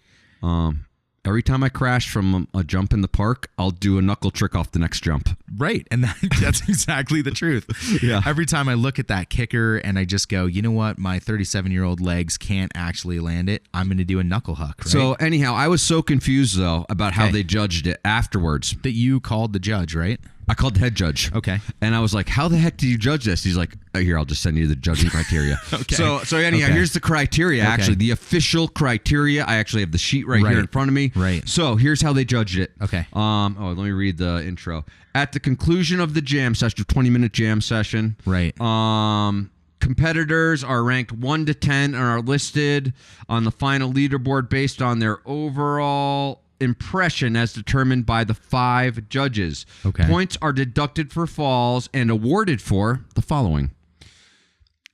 Every time I crash from a jump in the park, I'll do a knuckle trick off the next jump. Right. And that's exactly the truth. Yeah. Every time I look at that kicker and I just go, you know what? My 37-year-old legs can't actually land it. I'm going to do a Knuckle Huck. Right? So anyhow, I was so confused, though, about how they judged it afterwards. That you called the judge, right? I called the head judge. Okay. And I was like, how the heck do you judge this? He's like, oh, here, I'll just send you the judging criteria. Okay. So anyhow, here's the criteria, actually. The official criteria. I actually have the sheet right here in front of me. Right. So here's how they judged it. Okay. Let me read the intro. At the conclusion of the jam session, 20-minute jam session. Right. Competitors are ranked 1 to 10 and are listed on the final leaderboard based on their overall impression as determined by the 5 judges. Okay. Points are deducted for falls and awarded for the following: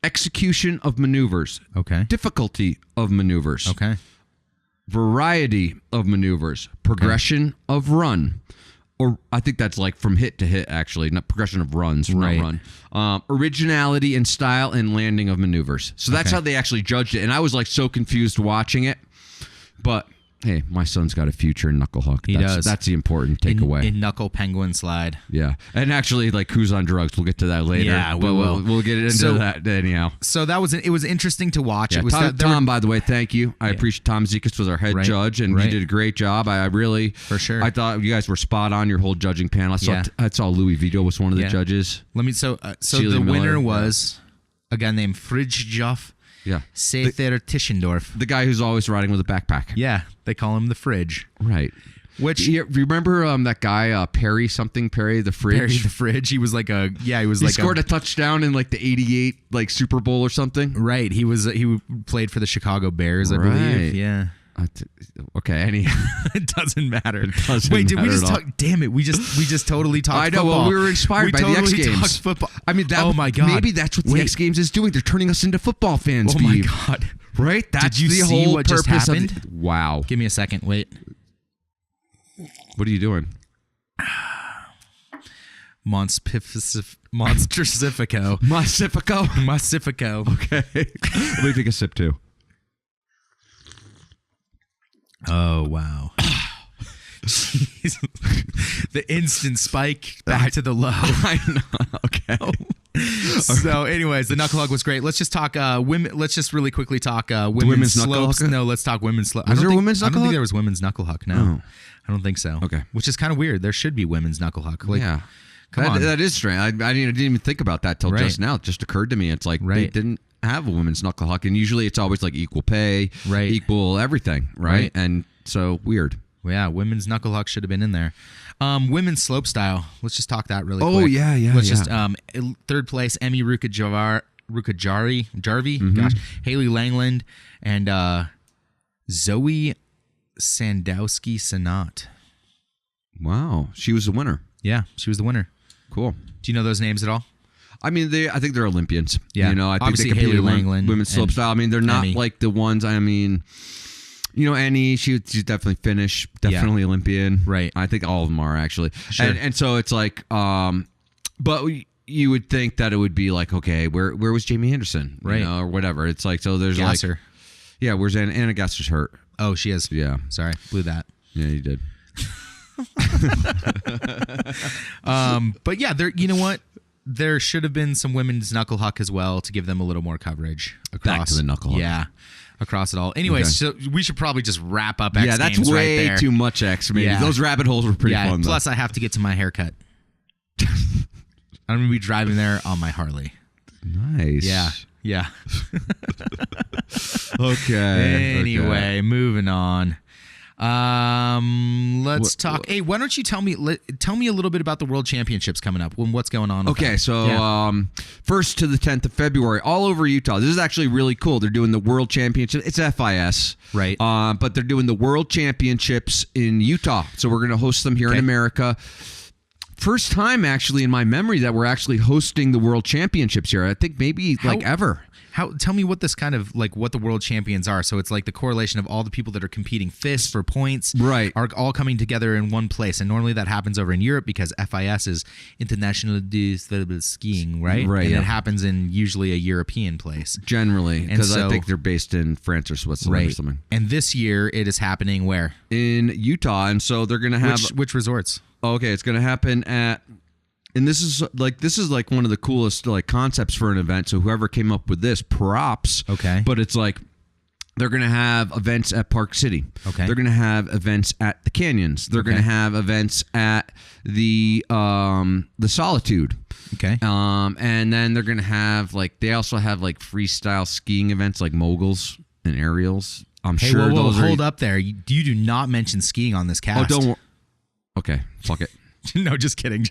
execution of maneuvers. Okay. Difficulty of maneuvers. Okay. Variety of maneuvers. Progression of run. Or I think that's from hit to hit, actually, not progression of runs, not run. Originality and style and landing of maneuvers. So that's how they actually judged it. And I was so confused watching it. But hey, my son's got a future in Knuckle Huck. He does. That's the important takeaway. In Knuckle Penguin Slide. Yeah. And actually, who's on drugs? We'll get to that later. Yeah, we will. We'll get into that anyhow. So it was interesting to watch. Yeah, it was Tom, by the way, thank you. I appreciate Tom Zekas was our head judge, and he did a great job. I really, for sure. I thought you guys were spot on, your whole judging panel. I saw Louis Vito was one of the judges. So the winner was a guy named Fridtjof. Yeah. Sather Tischendorf. The guy who's always riding with a backpack. Yeah. They call him the Fridge. Right. Which you remember that guy Perry the Fridge? Perry the Fridge. He was he scored a touchdown in the 88 Super Bowl or something. Right. He played for the Chicago Bears, I believe. Yeah. Okay, anyhow. It doesn't matter. Wait, did we just talk? Damn it, we just totally talked. I know. Football. Well, we were inspired by the X Games. Football. I mean, oh my god, maybe that's what the X Games is doing. They're turning us into football fans. Oh my god, right? That's Did you the see whole what just purpose happened? of wow. Give me a second. Wait. What are you doing? Monstercifico. Monstercifico. Okay. Let me take a sip too. Oh wow. The instant spike back to the low. I know. Okay. So, anyways, the knuckle hug was great. Let's just talk women. Let's just really quickly talk women's knuckle slopes. hug? No, let's talk women's slopes. Was there a women's I knuckle don't think hug? there was women's knuckle hug. No, Oh. I don't think so. Okay. Which is kind of weird. There should be women's knuckle hug. Like, Yeah. come on. That is strange. I didn't even think about that till Right. just now. It just occurred to me. It's like they Right. didn't have a women's knuckle hug, and usually it's always like equal pay, Right. equal everything, right? Right. And so weird. Well, yeah, women's knuckle hug should have been in there. Women's slope style. Let's just talk that really Oh, quick. yeah, yeah, Let's yeah. just third place, Emmy Jarvie, Mm-hmm. gosh, Haley Langland, and Zoe Sandowski-Sanat. Wow, she was the winner. Yeah, she was the winner. Cool. Do you know those names at all? I mean, I think they're Olympians. Yeah. You know, I think Obviously, they compete Haley in Langland women's slope and style. I mean, they're not Emmy. like the ones. I mean, you know, Annie, she's definitely Finnish, definitely Olympian. Right. I think all of them are actually. Sure. And so it's like, but you would think that it would be like, okay, where was Jamie Anderson? You Right. know, or whatever. It's like, so there's Gasser. like, yeah, where's Anna Gasser's hurt? Oh, she is. Yeah. Sorry, blew that. Yeah, you did. But yeah, there. You know what? There should have been some women's knuckle huck as well to give them a little more coverage across. Back to the knuckle huck. Yeah, across it all. Anyways, Okay. so we should probably just wrap up X Yeah, that's Games way right there. too much X for me. Yeah. Those rabbit holes were pretty Yeah. fun. Plus, I have to get to my haircut. I'm gonna be driving there on my Harley. though. Nice. Yeah. Yeah. Okay. Anyway, moving on. Let's talk. Hey, why don't you tell me a little bit about the World Championships coming up? What's going on? With Okay, that? so Yeah. 1st to the 10th of February, all over Utah. This is actually really cool. They're doing the World Championship. It's FIS, Right. But they're doing the World Championships in Utah. So we're going to host them here in Okay. America. First time, actually, in my memory that we're actually hosting the World Championships here. I think maybe like ever. Tell me what this kind of like what the world champions are. So it's like the correlation of all the people that are competing fists for points, Right. are all coming together in one place. And normally that happens over in Europe because FIS is International Skiing, right? Right, And yeah. it happens in usually a European place. Generally, because I so- think they're based in France or Switzerland or something. And this year it is happening where? In Utah, and so they're going to have... Which resorts? Okay, it's going to happen at, and this is like one of the coolest like concepts for an event. So whoever came up with this, props. Okay. But it's like they're going to have events at Park City. Okay. They're going to have events at the canyons. They're going to have events at the Solitude. Okay. And then they're going to have they also have like freestyle skiing events like moguls and aerials. I'm Hey, sure whoa, those are. hold up there. You do not mention skiing on this Oh, cast. don't. Okay, fuck it. No, just kidding.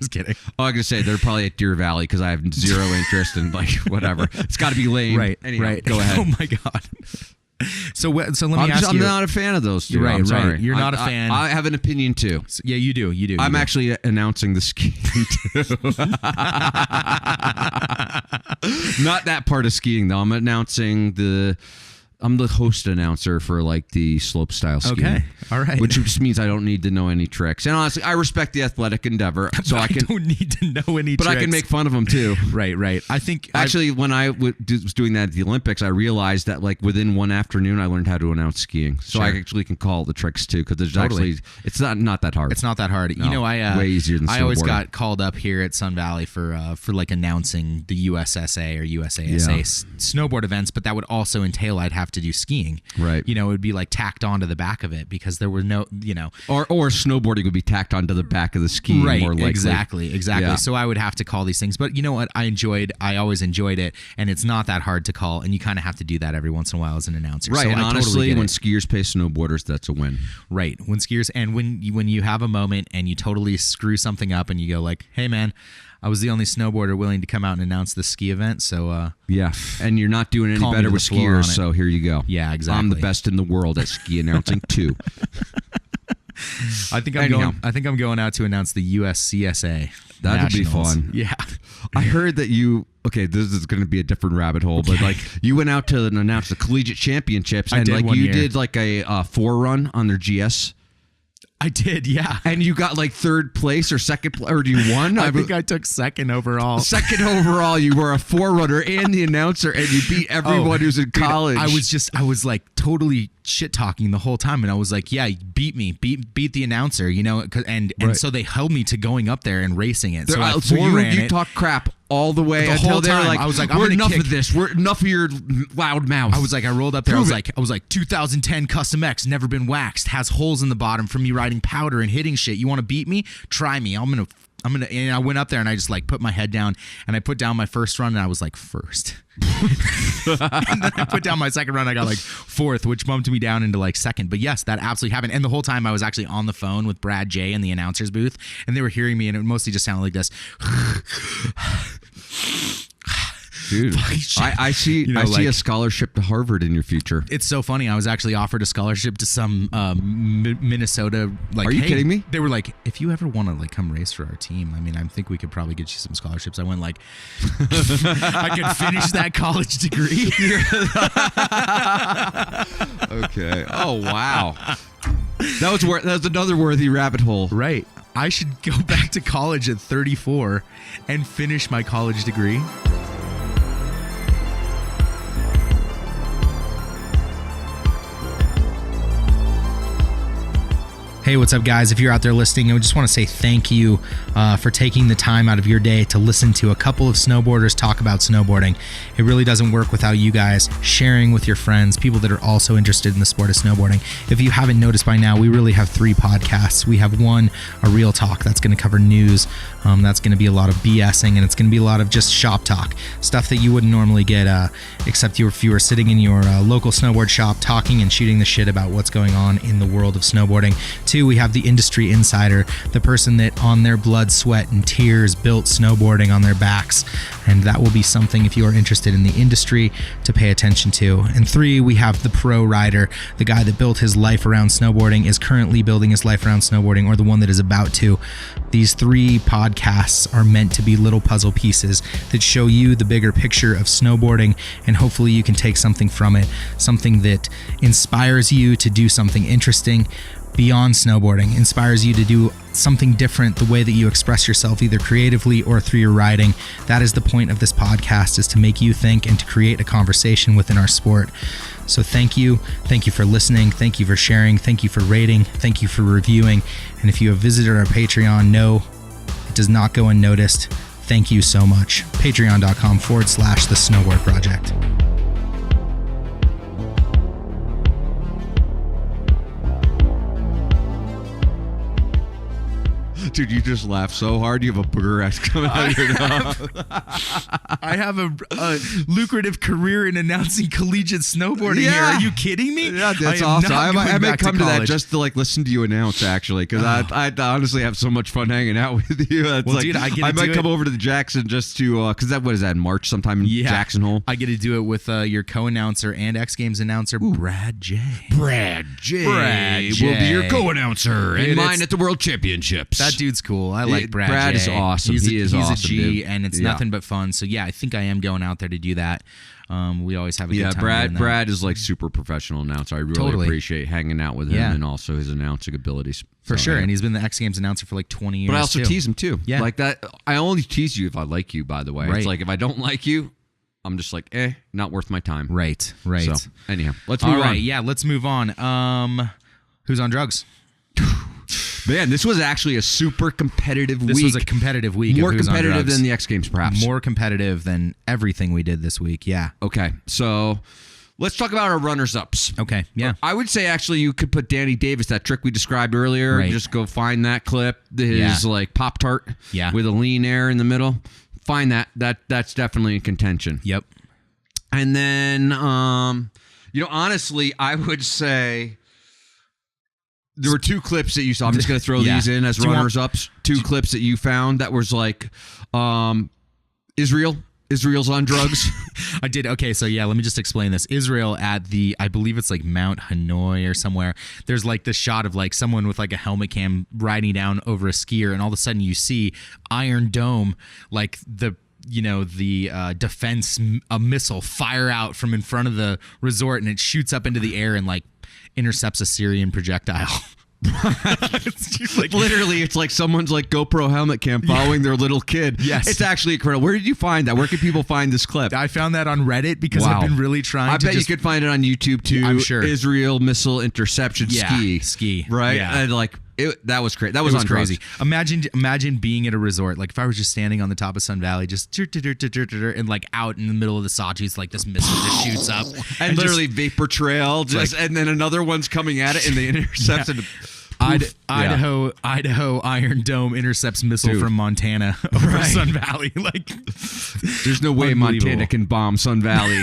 Oh, I was gonna say they're probably at Deer Valley because I have zero interest in whatever. It's got to be lame. Right. Anyhow, right. Go ahead. Oh my god. So let me ask I'm you. not a fan of those two. Right, I'm right. sorry. You're not a I- fan. I have an opinion too. Yeah, you do. I'm actually announcing the skiing too. Not that part of skiing though. I'm announcing I'm the host announcer for the slope style skiing. Okay. All right. Which just means I don't need to know any tricks. And honestly, I respect the athletic endeavor, so I can. don't need to know any But tricks. I can make fun of them too. Right. I think Actually, when I was doing that at the Olympics, I realized that within one afternoon, I learned how to announce skiing. So I Sure. actually can call the tricks too, because there's Totally. it's not that hard. it's not that hard. No, You know, way easier than I always snowboarding. got called up here at Sun Valley for announcing the USSA or USASA Yeah. snowboard events, but that would also entail I'd have to do skiing. Right. You know, it would be tacked onto the back of it because there were no, or snowboarding would be tacked onto the back of the ski. right. More likely. Exactly. Yeah. So I would have to call these things, but you know what? I always enjoyed it, and it's not that hard to call, and you kind of have to do that every once in a while as an announcer. Right. So And I totally honestly, get when it. skiers pay snowboarders, that's a win. Right. When skiers and when you have a moment and you totally screw something up and you go hey man, I was the only snowboarder willing to come out and announce this ski event. So Yeah. And you're not doing any Call me better to with the floor on skiers, it. so here you go. Yeah, exactly. I'm the best in the world at ski announcing too. I think I'm going out to announce the USCSA. That'd be Nationals. fun. Yeah. I heard that this is going to be a different rabbit hole, but you went out to announce the collegiate championships, and did one you year. did a 4-run on their GS. I did, yeah. And you got third place or second, or you won? I think I took second overall. Second overall. You were a 4-runner and the announcer, and you beat everyone who's in college. I was totally shit talking the whole time, and I was like, yeah, beat me, beat the announcer, and so they held me to going up there and racing it. So you talk crap all the way the until whole they were time. like, I was like, we're enough of this. We're enough of your loud mouth. I rolled up there. I was like 2010 Custom X, never been waxed, has holes in the bottom from me riding powder and hitting shit. You want to beat me? Try me. I'm gonna. And I went up there and I just like put my head down and I put down my first run and I was like first. And then I put down my second run. I got like fourth, which bumped me down into like second. But yes, that absolutely happened. And the whole time I was actually on the phone with Brad J in the announcer's booth, and they were hearing me, and it mostly just sounded like this. Dude, I see a scholarship to Harvard in your future. It's so funny. I was actually offered a scholarship to some Minnesota. Like, are you kidding me? They were like, if you ever want to like come race for our team, I mean, I think we could probably get you some scholarships. I went like, I could finish that college degree. Okay. Oh wow. That was another worthy rabbit hole. Right. I should go back to college at 34 and finish my college degree. Hey, what's up, guys? If you're out there listening, I just want to say thank you for taking the time out of your day to listen to a couple of snowboarders talk about snowboarding. It really doesn't work without you guys sharing with your friends, people that are also interested in the sport of snowboarding. If you haven't noticed by now, we really have 3 podcasts. We have one, a real talk, that's going to cover news. That's going to be a lot of BSing, and it's going to be a lot of just shop talk, stuff that you wouldn't normally get, except if you were sitting in your local snowboard shop talking and shooting the shit about what's going on in the world of snowboarding. 2, we have the industry insider, the person that on their blood, sweat, and tears built snowboarding on their backs. And that will be something, if you are interested in the industry, to pay attention to. And 3, we have the pro rider, the guy that built his life around snowboarding, is currently building his life around snowboarding, or the one that is about to. These 3 podcasts are meant to be little puzzle pieces that show you the bigger picture of snowboarding, and hopefully you can take something from it, something that inspires you to do something interesting beyond snowboarding, inspires you to do something different, the way that you express yourself, either creatively or through your riding. That is the point of this podcast, is to make you think and to create a conversation within our sport. So thank you for listening, thank you for sharing, thank you for rating, thank you for reviewing, and if you have visited our Patreon, no, it does not go unnoticed. Thank you so much. Patreon.com/The Snowboard Project. Dude, you just laughed so hard. You have a booger ass coming out of your mouth. I have a lucrative career in announcing collegiate snowboarding here. Are you kidding me? Yeah, that's awesome. I might come to that just to like listen to you announce, actually, because I honestly have so much fun hanging out with you. Well, like, dude, I might come over to the Jackson just to because what is that, in March sometime in Jackson Hole? I get to do it with your co-announcer and X Games announcer, Brad J. Brad J will be your co-announcer and mine at the World Championships. That dude's cool. I like Brad J. Brad is awesome. He's awesome, a G, dude. and it's nothing but fun. So yeah, I think I am going out there to do that. We always have a good time. Brad is like super professional announcer. I really appreciate hanging out with him and also his announcing abilities. For sure. And he's been the X Games announcer for like 20 years. But I also tease him too. Yeah. Like that. I only tease you if I like you, by the way. Right. It's like if I don't like you, I'm just like, not worth my time. Right. So anyhow, let's move on. All right, yeah, let's move on. Who's on drugs? Man, this was actually a super competitive week. This was a competitive week. More competitive than the X Games, perhaps. More competitive than everything we did this week, yeah. Okay, so let's talk about our runners-ups. Okay, yeah. I would say, actually, you could put Danny Davis, that trick we described earlier. Right. Just go find that clip. His, like, Pop-Tart with a lean air in the middle. Find that. That's definitely in contention. Yep. And then, honestly, I would say there were 2 clips that you saw. I'm just going to throw these in as runners-ups. 2 clips that you found that was like Israel's on drugs. I did. Okay, so yeah, let me just explain this. Israel at the, I believe it's like Mount Hanoi or somewhere. There's like this shot of like someone with like a helmet cam riding down over a skier, and all of a sudden you see Iron Dome, like the defense missile fire out from in front of the resort, and it shoots up into the air and like intercepts a Syrian projectile. It's like, Literally, it's like someone's like GoPro helmet cam following their little kid. Yes. It's actually incredible. Where did you find that? Where can people find this clip? I found that on Reddit because Wow. I've been really trying I to bet you could find it on YouTube too. I'm sure. Israel missile interception ski. Right? Yeah. And like that was crazy. That was, It was on crazy. drugs. Imagine being at a resort. Like if I was just standing on the top of Sun Valley, just and like out in the middle of the Sawtooth, like this missile just shoots up And literally vapor trail, and then another one's coming at it, and they intercept it. Idaho Iron Dome intercepts missile from Montana over Sun Valley. Like, there's no way Montana can bomb Sun Valley.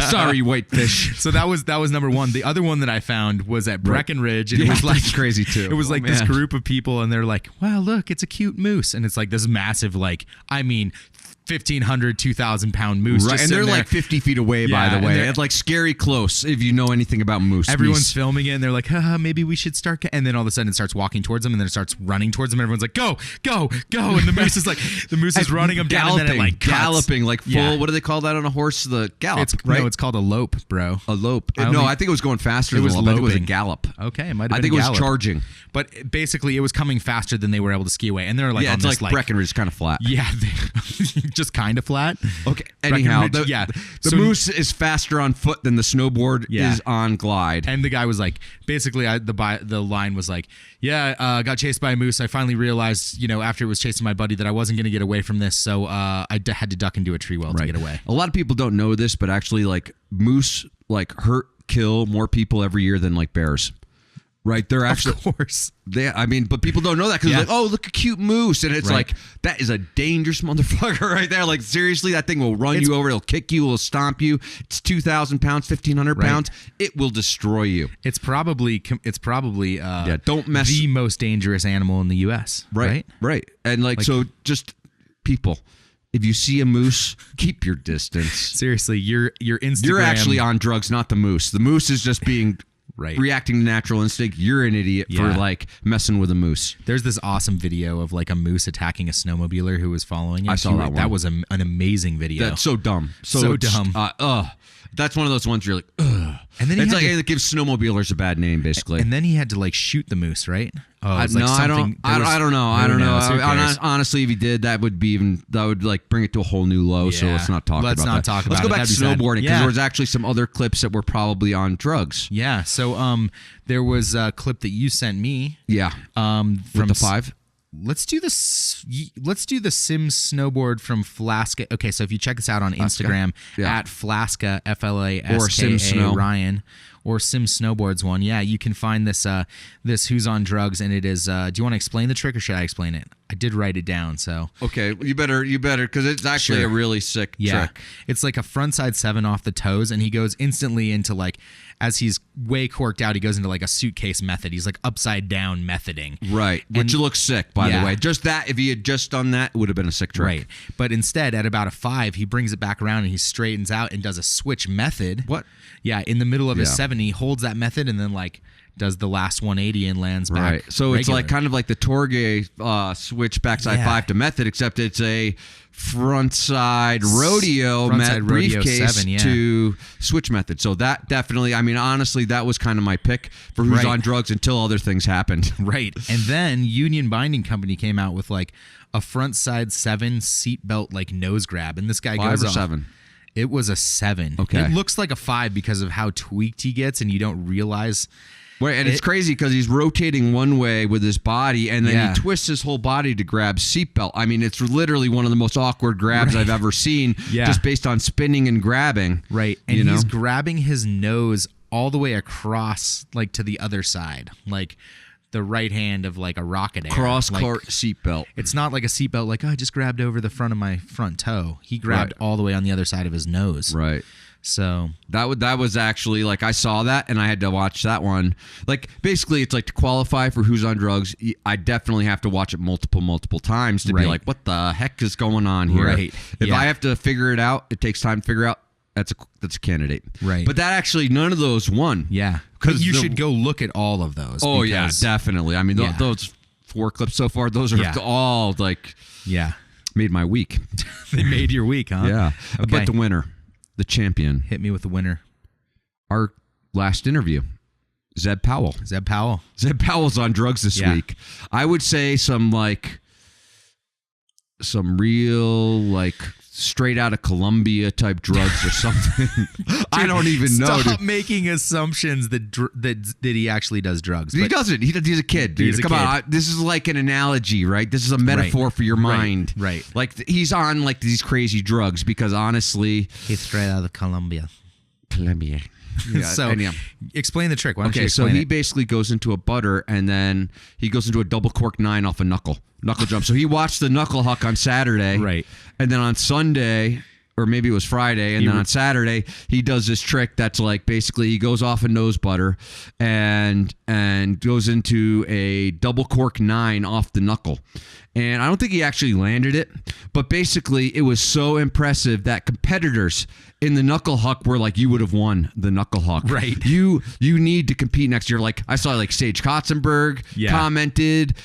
Sorry, whitefish. So that was number one. The other one that I found was at Breckenridge, and it was like that's crazy too. It was like this group of people, and they're like, "Wow, look, it's a cute moose," and it's like this massive, 1,500, 2,000 pound moose. Right, just and they're sitting there. like 50 feet away, by the way. It's like scary close if you know anything about moose. Everyone's filming it, and they're like, maybe we should start. And then all of a sudden it starts walking towards them, and then it starts running towards them. And everyone's like, go, go, go. And the moose is like, running them down, and then it like cuts. Galloping, like full, what do they call that on a horse? The gallop, right? No, it's called a lope, bro. A lope. I think it was going faster than a lope. I think it was a gallop. Okay, it might have been I think a it was gallop. charging. But basically, it was coming faster than they were able to ski away. And they're like, yeah, on it's this, like Breckenridge is kind of flat. Yeah, just kind of flat. Okay. Anyhow, the So- moose is faster on foot than the snowboard is on glide. And the guy was like, basically, the line was like, got chased by a moose. I finally realized, after it was chasing my buddy, that I wasn't going to get away from this, so I had to duck into a tree well to get away. A lot of people don't know this, but actually, like moose, kill more people every year than like bears. Right, they're actually, of course. But people don't know that because like, oh, look, a cute moose, and it's like that is a dangerous motherfucker right there. Like seriously, that thing will run you over, it'll kick you, it'll stomp you. It's 2,000 pounds, 1,500 pounds. It will destroy you. It's probably don't mess. The most dangerous animal in the U.S. Right, and like so, just people. If you see a moose, keep your distance. Seriously, your Instagram. You're actually on drugs, not the moose. The moose is just being. Reacting to natural instinct. You're an idiot for messing with a moose. There's this awesome video of like a moose attacking a snowmobiler who was following it. I saw that one. That was an amazing video. That's so dumb. So dumb. That's one of those ones where you're like, ugh. And then it gives snowmobilers a bad name, basically. And then he had to like shoot the moose, right? I don't know. Honestly, if he did, that would like bring it to a whole new low. So let's not talk about that. Let's go back to snowboarding because there was actually some other clips that were probably on drugs. Yeah. So there was a clip that you sent me. Yeah. From the 5. Let's do this. Let's do the Sims snowboard from Flaska. Okay, so if you check us out on Instagram at Flaska FLASKA or Sim Snow Ryan or Sim Snowboards one, you can find this this Who's on Drugs, and it is. Do you want to explain the trick or should I explain it? I did write it down, so okay. You better because it's actually a really sick trick. It's like a frontside 7 off the toes, and he goes instantly into like. As he's way corked out, he goes into like a suitcase method. He's like upside down methoding. Right. Which looks sick, by the way. Just that, if he had just done that, it would have been a sick trick. Right. But instead, at about a 5, he brings it back around and he straightens out and does a switch method. What? Yeah. In the middle of his 7, he holds that method and then like does the last 180 and lands back. Right. So it's like kind of like the Torgay switch backside 5 to method, except it's a frontside rodeo briefcase 7, to switch method. So that definitely, honestly, that was kind of my pick for Who's on Drugs until other things happened. Right. And then Union Binding Company came out with like a frontside 7 seatbelt like nose grab, and this guy 5 goes or off. 7. It was a 7. Okay. It looks like a 5 because of how tweaked he gets, and you don't realize. Right, and it's crazy because he's rotating one way with his body, and then he twists his whole body to grab seatbelt. It's literally one of the most awkward grabs I've ever seen, just based on spinning and grabbing. Right, and he's grabbing his nose all the way across, like to the other side, like the right hand of like a rocket air. Cross-court seatbelt. It's not like a seatbelt, like, I just grabbed over the front of my front toe. He grabbed all the way on the other side of his nose. Right. So that was actually like I saw that and I had to watch that one. Like basically, it's like to qualify for Who's on Drugs, I definitely have to watch it multiple times to be like, what the heck is going on here? Right. If I have to figure it out, it takes time to figure out. That's a candidate. Right. But that actually none of those won. Yeah. Because you should go look at all of those. Oh yeah, definitely. Those 4 clips so far, those are all like made my week. They made your week, huh? Yeah. Okay. But the winner. The champion. Hit me with the winner. Our last interview. Zeb Powell. Zeb Powell. Zeb Powell's on drugs this week. I would say some real straight out of Colombia type drugs or something. I don't even know. Stop making assumptions that he actually does drugs. He doesn't. He's a kid, dude. Come on. This is like an analogy, right? This is a metaphor for your mind. Right. Like he's on these crazy drugs because honestly, he's straight out of Colombia. Yeah, so explain the trick. Why don't you so explain he it? basically goes into a butter and then he goes into a double cork 9 off a knuckle jump. So he watched the knuckle huck on Saturday. Right. And then on Sunday, or maybe it was Friday, and then on Saturday, he does this trick that's like basically he goes off a nose butter and goes into a double cork 9 off the knuckle. And I don't think he actually landed it, but basically it was so impressive that competitors in the knuckle huck were like, you would have won the knuckle huck. Right. You need to compete next year. Like I saw Sage Kotzenberg commented,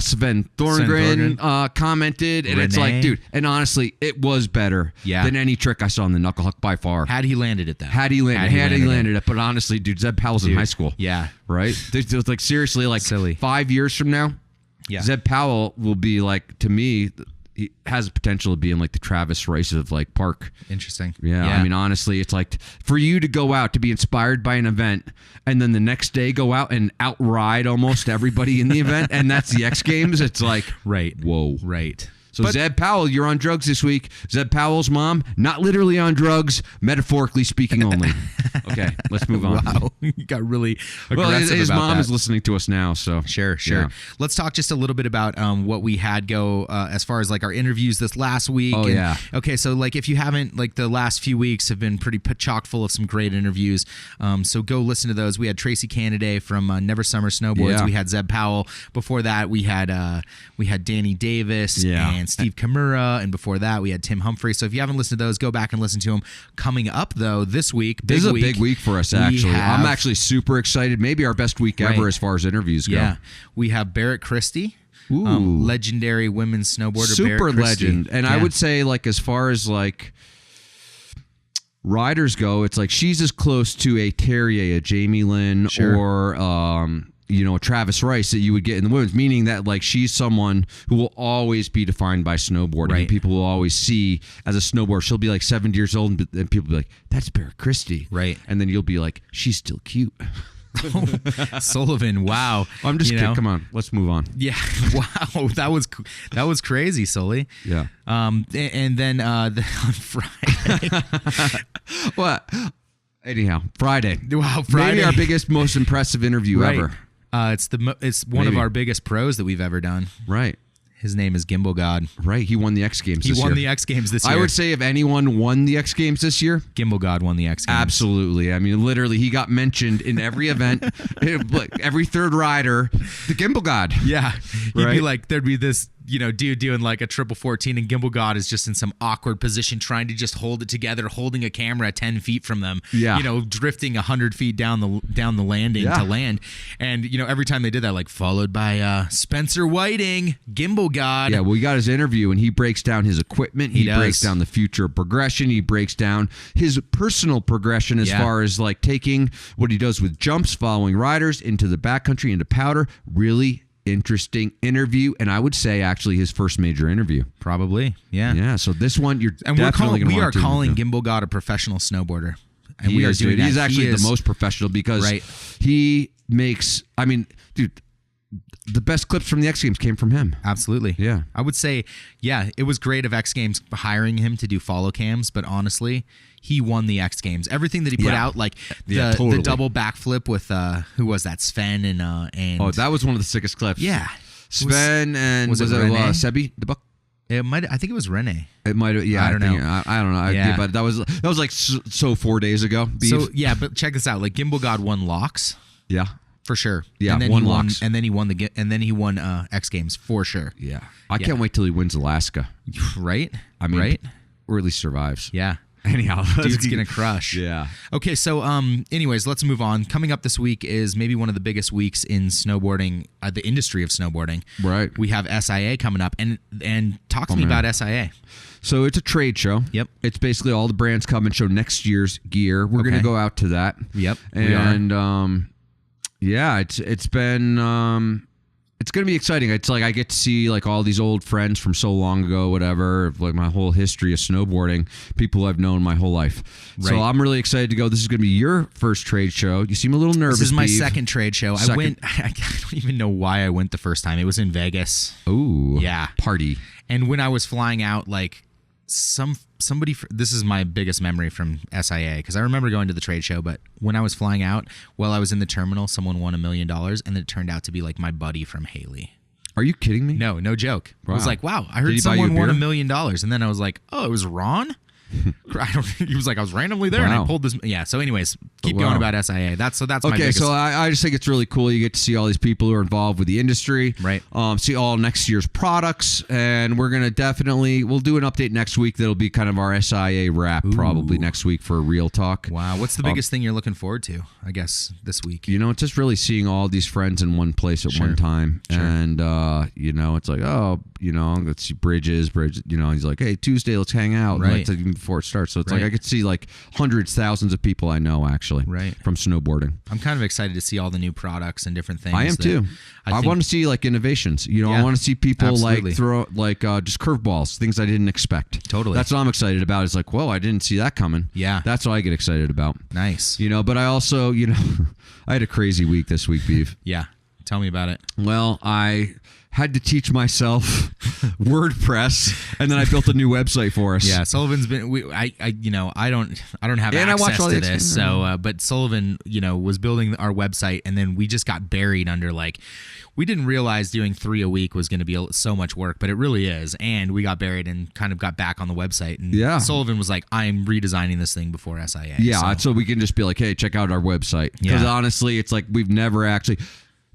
Sven Thorngren commented, and it's like, dude, and honestly, it was better than any trick I saw in the knuckle huck by far. Had he landed it, though. Had he landed it. But honestly, dude, Zeb Powell's in high school. Yeah. Right? There's like seriously, like silly. 5 years from now, Zeb Powell will be like, to me, he has the potential of being like the Travis Rice of like Park. Interesting. Yeah. I mean, honestly, it's like for you to go out to be inspired by an event and then the next day go out and outride almost everybody in the event, and that's the X Games. It's like, whoa. Right. So Zeb Powell, you're on drugs this week. Zeb Powell's mom, not literally on drugs, metaphorically speaking only. Okay, let's move on. Wow, you got really aggressive well, his about mom that. is listening to us now, so Sure. Yeah. Let's talk just a little bit about what we had go as far as like our interviews this last week. Oh, yeah. Okay, so like if you haven't, like the last few weeks have been pretty chock full of some great interviews. So go listen to those. We had Tracy Canaday from Never Summer Snowboards. Yeah. We had Zeb Powell. Before that, we had Danny Davis and Steve Kimura. And before that, we had Tim Humphrey. So if you haven't listened to those, go back and listen to them. Coming up, though, this week, this is a big week for us, actually. I'm actually super excited. Maybe our best week ever as far as interviews go. Yeah. We have Barrett Christie, legendary women's snowboarder. Super Barrett Christie. legend. And I would say, like, as far as, like, riders go, it's like she's as close to a Terrier, a Jamie Lynn, or a Travis Rice that you would get in the women's, meaning that like she's someone who will always be defined by snowboarding. Right. People will always see as a snowboarder. She'll be like 70 years old and people will be like, that's Barrett Christie. Right. And then you'll be like, she's still cute. Sullivan, wow. I'm just kidding. Come on, let's move on. Yeah, wow, that was crazy, Sully. Yeah. And then on Friday. What? Anyhow, Friday. Wow, Friday. Maybe our biggest, most impressive interview ever. It's one of our biggest pros that we've ever done. Right. His name is Gimbal God. Right. He won the X Games this year. He won the X Games this year. I would say if anyone won the X Games this year, Gimbal God won the X Games. Absolutely. I mean, literally, he got mentioned in every event. Every third rider, the Gimbal God. Yeah. He'd be like, there'd be this, dude doing like a 14, and Gimbal God is just in some awkward position trying to just hold it together, holding a camera 10 feet from them. Yeah. Drifting 100 feet down the landing to land. And, every time they did that, like followed by Spencer Whiting, Gimbal God. Yeah, well, we got his interview and he breaks down his equipment. He breaks down the future progression. He breaks down his personal progression as far as like taking what he does with jumps, following riders into the backcountry, into powder. Really interesting interview, and I would say actually his first major interview. Probably, yeah. So this one we are calling Gimbal God a professional snowboarder, and we are doing that. He's actually the most professional because he makes. I mean, dude, the best clips from the X Games came from him. Absolutely. Yeah. I would say, it was great of X Games hiring him to do follow cams, but honestly, he won the X Games. Everything that he put out, like the double backflip with who was that? Sven and oh, that was one of the sickest clips. Yeah. Sven and was it Sebi the Buck? It might. I think it was Rene. It might have. Yeah, I don't know. I don't know. Yeah. But that was like so 4 days ago. Beef. So yeah, but check this out. Like Gimbal God won locks. Yeah. For sure. Yeah, and then won he locks. And then he won X Games for sure. Yeah. I can't wait till he wins Alaska. Right? I mean, right? Or at least survives. Yeah. Anyhow, dude's gonna crush. Yeah. Okay, so anyways, let's move on. Coming up this week is maybe one of the biggest weeks in snowboarding, the industry of snowboarding. Right. We have SIA coming up, and talk to me about SIA. So it's a trade show. Yep. It's basically all the brands come and show next year's gear. We're gonna go out to that. Yep. And Yeah, it's been it's going to be exciting. It's like I get to see like all these old friends from so long ago, whatever, like my whole history of snowboarding, people I've known my whole life. Right. So I'm really excited to go. This is going to be your first trade show. You seem a little nervous. This is my Beav. second trade show. I don't even know why I went the first time. It was in Vegas. Ooh. Yeah. Party. And when I was flying out, like somebody, this is my biggest memory from SIA, because I remember going to the trade show, but when I was flying out, while I was in the terminal, someone won $1 million, and it turned out to be like my buddy from Haley. Are you kidding me? No joke. Wow. I was like, wow, I heard someone won $1 million, and then I was like, oh, it was Ron? He was like, I was randomly there, and I pulled this. Yeah. So, anyways, keep going about SIA. That's my biggest. Okay, so I just think it's really cool. You get to see all these people who are involved with the industry, right? See all next year's products, and we're gonna we'll do an update next week. That'll be kind of our SIA wrap, probably next week for Real Talk. Wow, what's the biggest thing you're looking forward to? I guess this week. It's just really seeing all these friends in one place at one time, and it's like, let's see Bridges. He's like, hey, Tuesday, let's hang out, right? Even before it starts. So it's like I could see like hundreds, thousands of people I know actually, right, from snowboarding. I'm kind of excited to see all the new products and different things. I am too. I want to see like innovations. I want to see people absolutely. like throw like just curveballs, things I didn't expect. Totally. That's what I'm excited about. It's like, whoa, I didn't see that coming. Yeah. That's what I get excited about. Nice. But I also, I had a crazy week this week, Beav. Yeah. Tell me about it. Well, I had to teach myself WordPress, and then I built a new website for us. Yeah, Sullivan's been. I don't have access to this. So, but Sullivan, was building our website, and then we just got buried under like. We didn't realize doing 3 a week was going to be so much work, but it really is. And we got buried and kind of got back on the website. And Sullivan was like, I'm redesigning this thing before SIA. Yeah, so we can just be like, hey, check out our website. Because honestly, it's like we've never actually...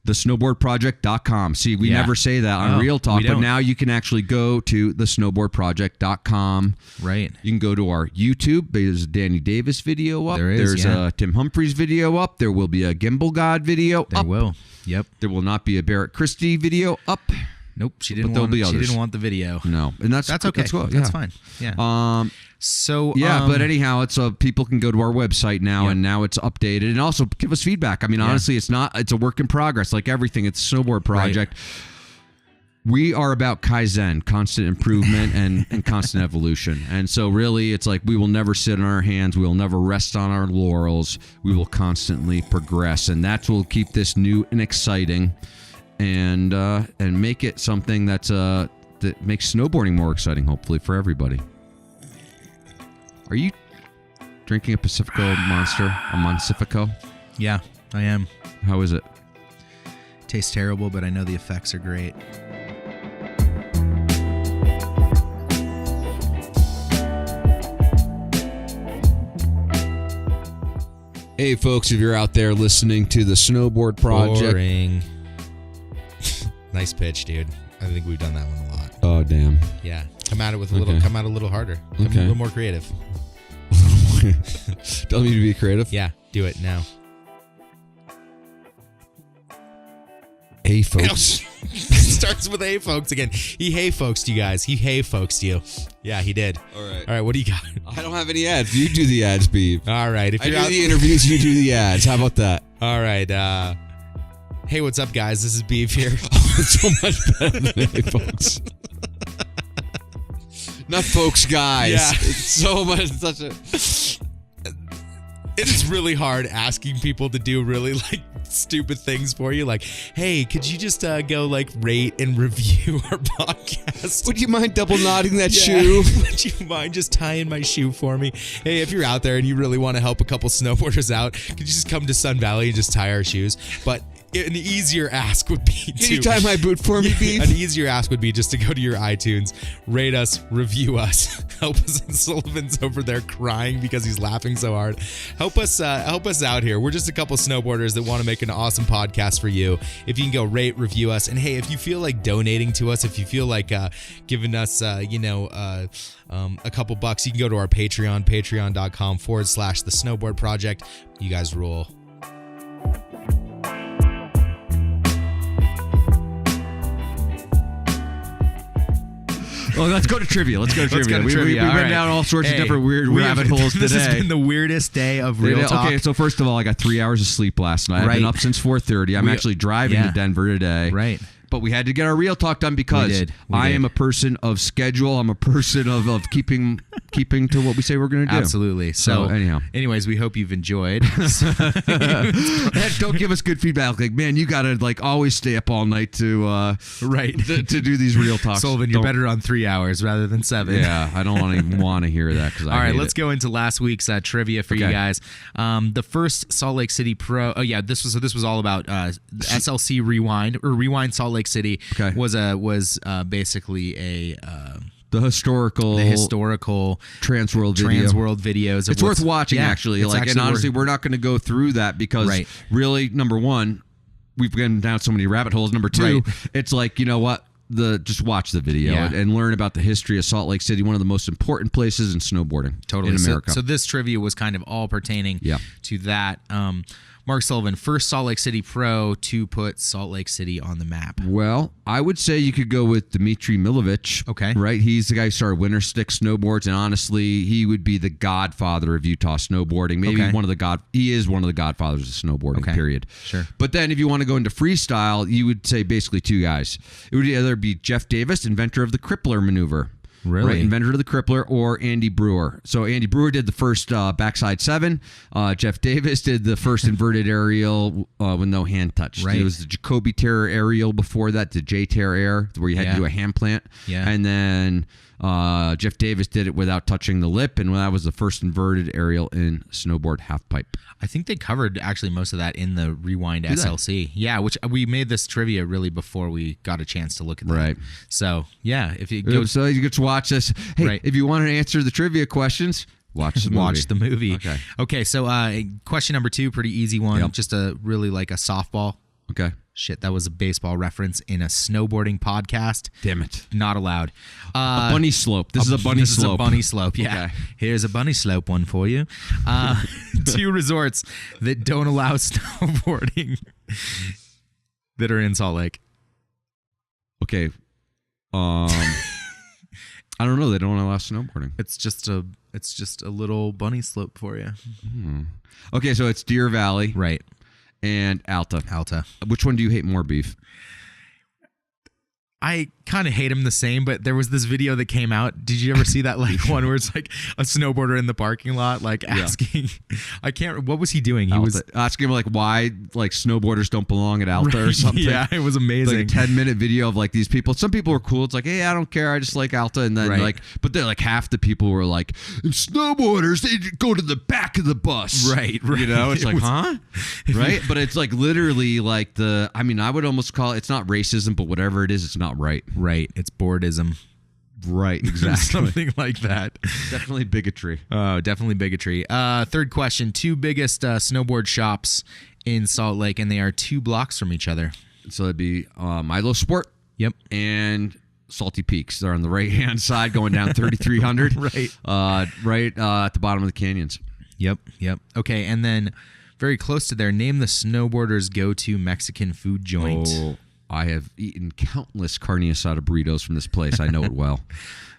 TheSnowboardProject.com. See, we never say that on Real Talk, but now you can actually go to TheSnowboardProject.com. Right. You can go to our YouTube. There's a Danny Davis video up. There's a Tim Humphries video up. There will be a Gimbal God video up. There will. Yep. There will not be a Barrett Christie video up. Nope, she didn't want the video. No, and that's okay. That's cool. That's fine. Yeah. But anyhow, it's people can go to our website now, and now it's updated, and also give us feedback. I mean, honestly, it's a work in progress, like everything. It's a snowboard project. Right. We are about Kaizen, constant improvement and constant evolution. And so really, it's like we will never sit on our hands. We will never rest on our laurels. We will constantly progress, and that's what will keep this new and exciting. And make it something that makes snowboarding more exciting, hopefully, for everybody. Are you drinking a Pacifico Monster? A Monsifico? Yeah, I am. How is it? Tastes terrible, but I know the effects are great. Hey, folks, if you're out there listening to the Snowboard Project. Boring. Nice pitch, dude. I think we've done that one a lot. Oh, damn. Yeah. Come at it with a little harder. Come a little more creative. Tell me to be creative? Yeah, do it now. Hey, folks. Starts with hey, folks again. He hey, folks to you guys. He hey, folks to you. Yeah, he did. All right. All right, what do you got? I don't have any ads. You do the ads, Beav. All right. If I do the interviews, you do the ads. How about that? All right. Hey, what's up, guys? This is Beav here. It's so much better than hey, folks. Not folks, guys. Yeah. It's so much. It is really hard asking people to do really like stupid things for you. Like, hey, could you just go like rate and review our podcast? Would you mind double knotting that shoe? Would you mind just tying my shoe for me? Hey, if you're out there and you really want to help a couple snowboarders out, could you just come to Sun Valley and just tie our shoes? But an easier ask would be Can you tie my boot for me, Beav? An easier ask would be just to go to your iTunes, rate us, review us, help us. And Sullivan's over there crying because he's laughing so hard. Help us out here. We're just a couple snowboarders that want to make an awesome podcast for you. If you can go rate, review us, and hey, if you feel like donating to us, if you feel like giving us, a couple bucks, you can go to our Patreon, patreon.com/The Snowboard Project. You guys rule. Well, let's go to trivia. Let's go to trivia. We trivia. went Right. down all sorts of different weird rabbit holes today. This has been the weirdest day of real talk. Okay, so first of all, I got 3 hours of sleep last night. I've been up since 4:30. I'm actually driving to Denver today. Right. But we had to get our real talk done because I am a person of schedule. I'm a person of keeping to what we say we're going to do. Absolutely. So anyways, we hope you've enjoyed. Don't give us good feedback. Like, man, you got to like always stay up all night to to do these real talks. Sullivan, you're better on 3 hours rather than 7. Yeah, I don't even want to hear that. All right, let's go into last week's trivia for you guys. The first Salt Lake City Pro. Oh yeah, this was all about SLC Rewind or Rewind Salt Lake City. Okay. was basically the historical Trans World videos. It's worth watching, actually. And honestly, we're not going to go through that because really, number one, we've gone down so many rabbit holes. Number two, it's like, you know what? Just watch the video and learn about the history of Salt Lake City, one of the most important places in snowboarding in America. So this trivia was kind of all pertaining to that. Mark Sullivan, first Salt Lake City pro to put Salt Lake City on the map. Well, I would say you could go with Dmitry Milovich. Okay. Right? He's the guy who started Winter Stick Snowboards, and honestly, he would be the godfather of Utah snowboarding. Maybe he is one of the godfathers of snowboarding, period. Sure. But then if you want to go into freestyle, you would say basically two guys. It would either be Jeff Davis, inventor of the Crippler maneuver. Really? Right, inventor of the Crippler, or Andy Brewer. So Andy Brewer did the first backside 7. Jeff Davis did the first inverted aerial with no hand touch. Right. It was the Jacoby Terror aerial before that, the J Terror air, where you had to do a hand plant. Yeah. And then Jeff Davis did it without touching the lip, and that was the first inverted aerial in snowboard half pipe. I think they covered actually most of that in the Rewind SLC. Yeah, which we made this trivia really before we got a chance to look at that. Right. So, yeah, if you go... So you get to watch this. Hey, if you want to answer the trivia questions, watch the movie. Watch the movie. Okay, so question number 2, pretty easy one. Yep. Just really like a softball. Okay. Shit, that was a baseball reference in a snowboarding podcast. Damn it. Not allowed. A bunny slope. This is a bunny slope. This is a bunny slope, yeah. Okay. Here's a bunny slope one for you. 2 resorts that don't allow snowboarding that are in Salt Lake. Okay. I don't know. They don't allow snowboarding. It's just a little bunny slope for you. Okay, so it's Deer Valley. Right. And Alta. Alta. Which one do you hate more, Beef? I kind of hate them the same, but there was this video that came out. Did you ever see that one where it's like a snowboarder in the parking lot, like asking, what was he doing? He was asking him like why like snowboarders don't belong at Alta or something. Yeah, it was amazing. Like a 10-minute video of like these people. Some people were cool. It's like, hey, I don't care. I just like Alta. And then but they're like half the people were like, snowboarders, they go to the back of the bus. Right. You know, it's like, huh? Right? But it's like literally like I would almost call it, it's not racism, but whatever it is, it's not right. Right. It's boardism. Right, exactly. Something like that. Definitely bigotry. Oh, definitely bigotry. Third question. 2 biggest snowboard shops in Salt Lake, and they are 2 blocks from each other. So it'd be Milo Sport. Yep. And Salty Peaks. They're on the right-hand side going down 3,300. Right. At the bottom of the canyons. Yep. Okay, and then very close to there, name the snowboarders' go-to Mexican food joint. Oh, I have eaten countless carne asada burritos from this place. I know it well.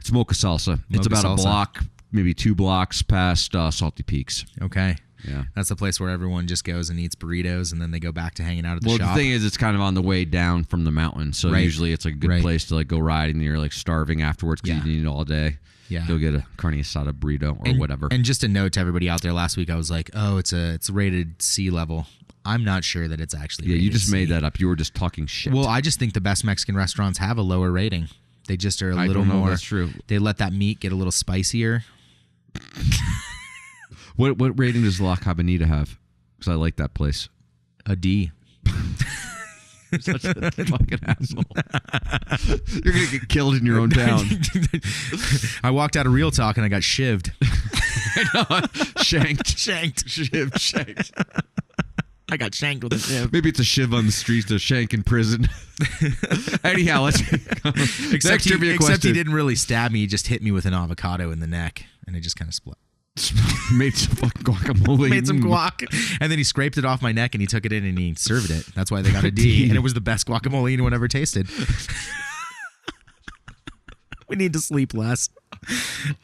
It's Mocha Salsa. It's about a block, maybe 2 blocks past Salty Peaks. Okay. Yeah. That's the place where everyone just goes and eats burritos, and then they go back to hanging out at the shop. Well, the thing is, it's kind of on the way down from the mountain, so usually it's like a good place to like go ride, and you're like starving afterwards because you eat all day. Yeah. Go get a carne asada burrito or whatever. And just a note to everybody out there, last week I was like, oh, it's rated C level. I'm not sure that it's actually rated you just C. made that up. You were just talking shit. Well, I just think the best Mexican restaurants have a lower rating. They just are a little more. That's true. They let that meat get a little spicier. What rating does La Cabanita have? Because I like that place. A D. Such a fucking asshole. You're going to get killed in your own town. I walked out of Real Talk and I got shivved. I know. Shanked. Shivved. Shanked. I got shanked with a shiv. Maybe it's a shiv on the streets, a shank in prison. Anyhow, let's except he didn't really stab me. He just hit me with an avocado in the neck, and it just kind of split. Made some fucking guacamole. Made some guac. And then he scraped it off my neck, and he took it in, and he served it. That's why they got a D. And it was the best guacamole anyone ever tasted. We need to sleep less.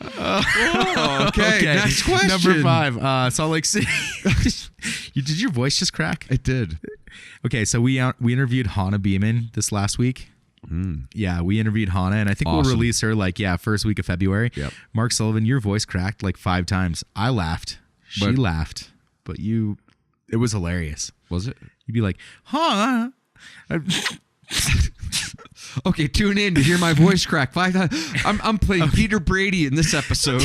Okay. Next question. Number 5. Salt Lake City. Did your voice just crack? It did. Okay, so we interviewed Hannah Beeman this last week. Yeah, we interviewed Hannah, and I think we'll release her first week of February. Yep. Mark Sullivan, your voice cracked 5 times. I laughed. She laughed. But it was hilarious. Was it? You'd be like, huh? Okay, tune in to hear my voice crack 5 times. I'm playing Peter Brady in this episode.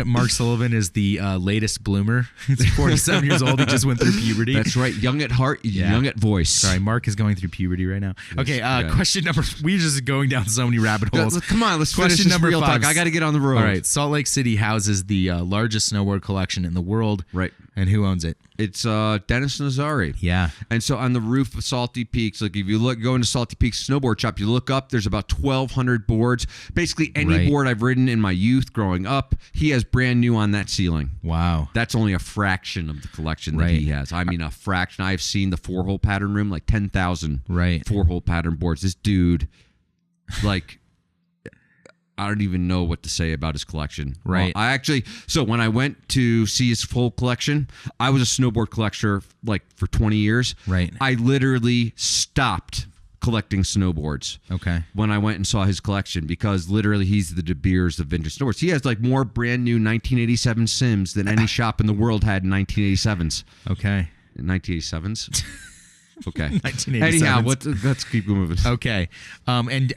Mark Sullivan is the latest bloomer. He's 47 years old. He just went through puberty. That's right. Young at heart, young at voice. Sorry, Mark is going through puberty right now. Okay, question number... We're just going down so many rabbit holes. Come on, let's finish this real talk. I got to get on the road. All right, Salt Lake City houses the largest snowboard collection in the world. Right. And who owns it? It's Dennis Nazari. Yeah. And so on the roof of Salty Peaks, if you go into Salty Peaks snowboard shop, you look up, there's about 1,200 boards. Basically any board I've ridden in my youth growing up, he has brand new on that ceiling. Wow. That's only a fraction of the collection that he has. I mean, a fraction. I've seen the 4-hole pattern room, 10,000 4-hole pattern boards. This dude, I don't even know what to say about his collection. Right. So when I went to see his full collection, I was a snowboard collector for 20 years. Right. I literally stopped collecting snowboards. Okay. When I went and saw his collection, because literally he's the De Beers of vintage snowboards. He has more brand new 1987 Sims than any shop in the world had in 1987s. Okay. 1987s? Okay. 1987s. Anyhow, let's keep moving. Okay. And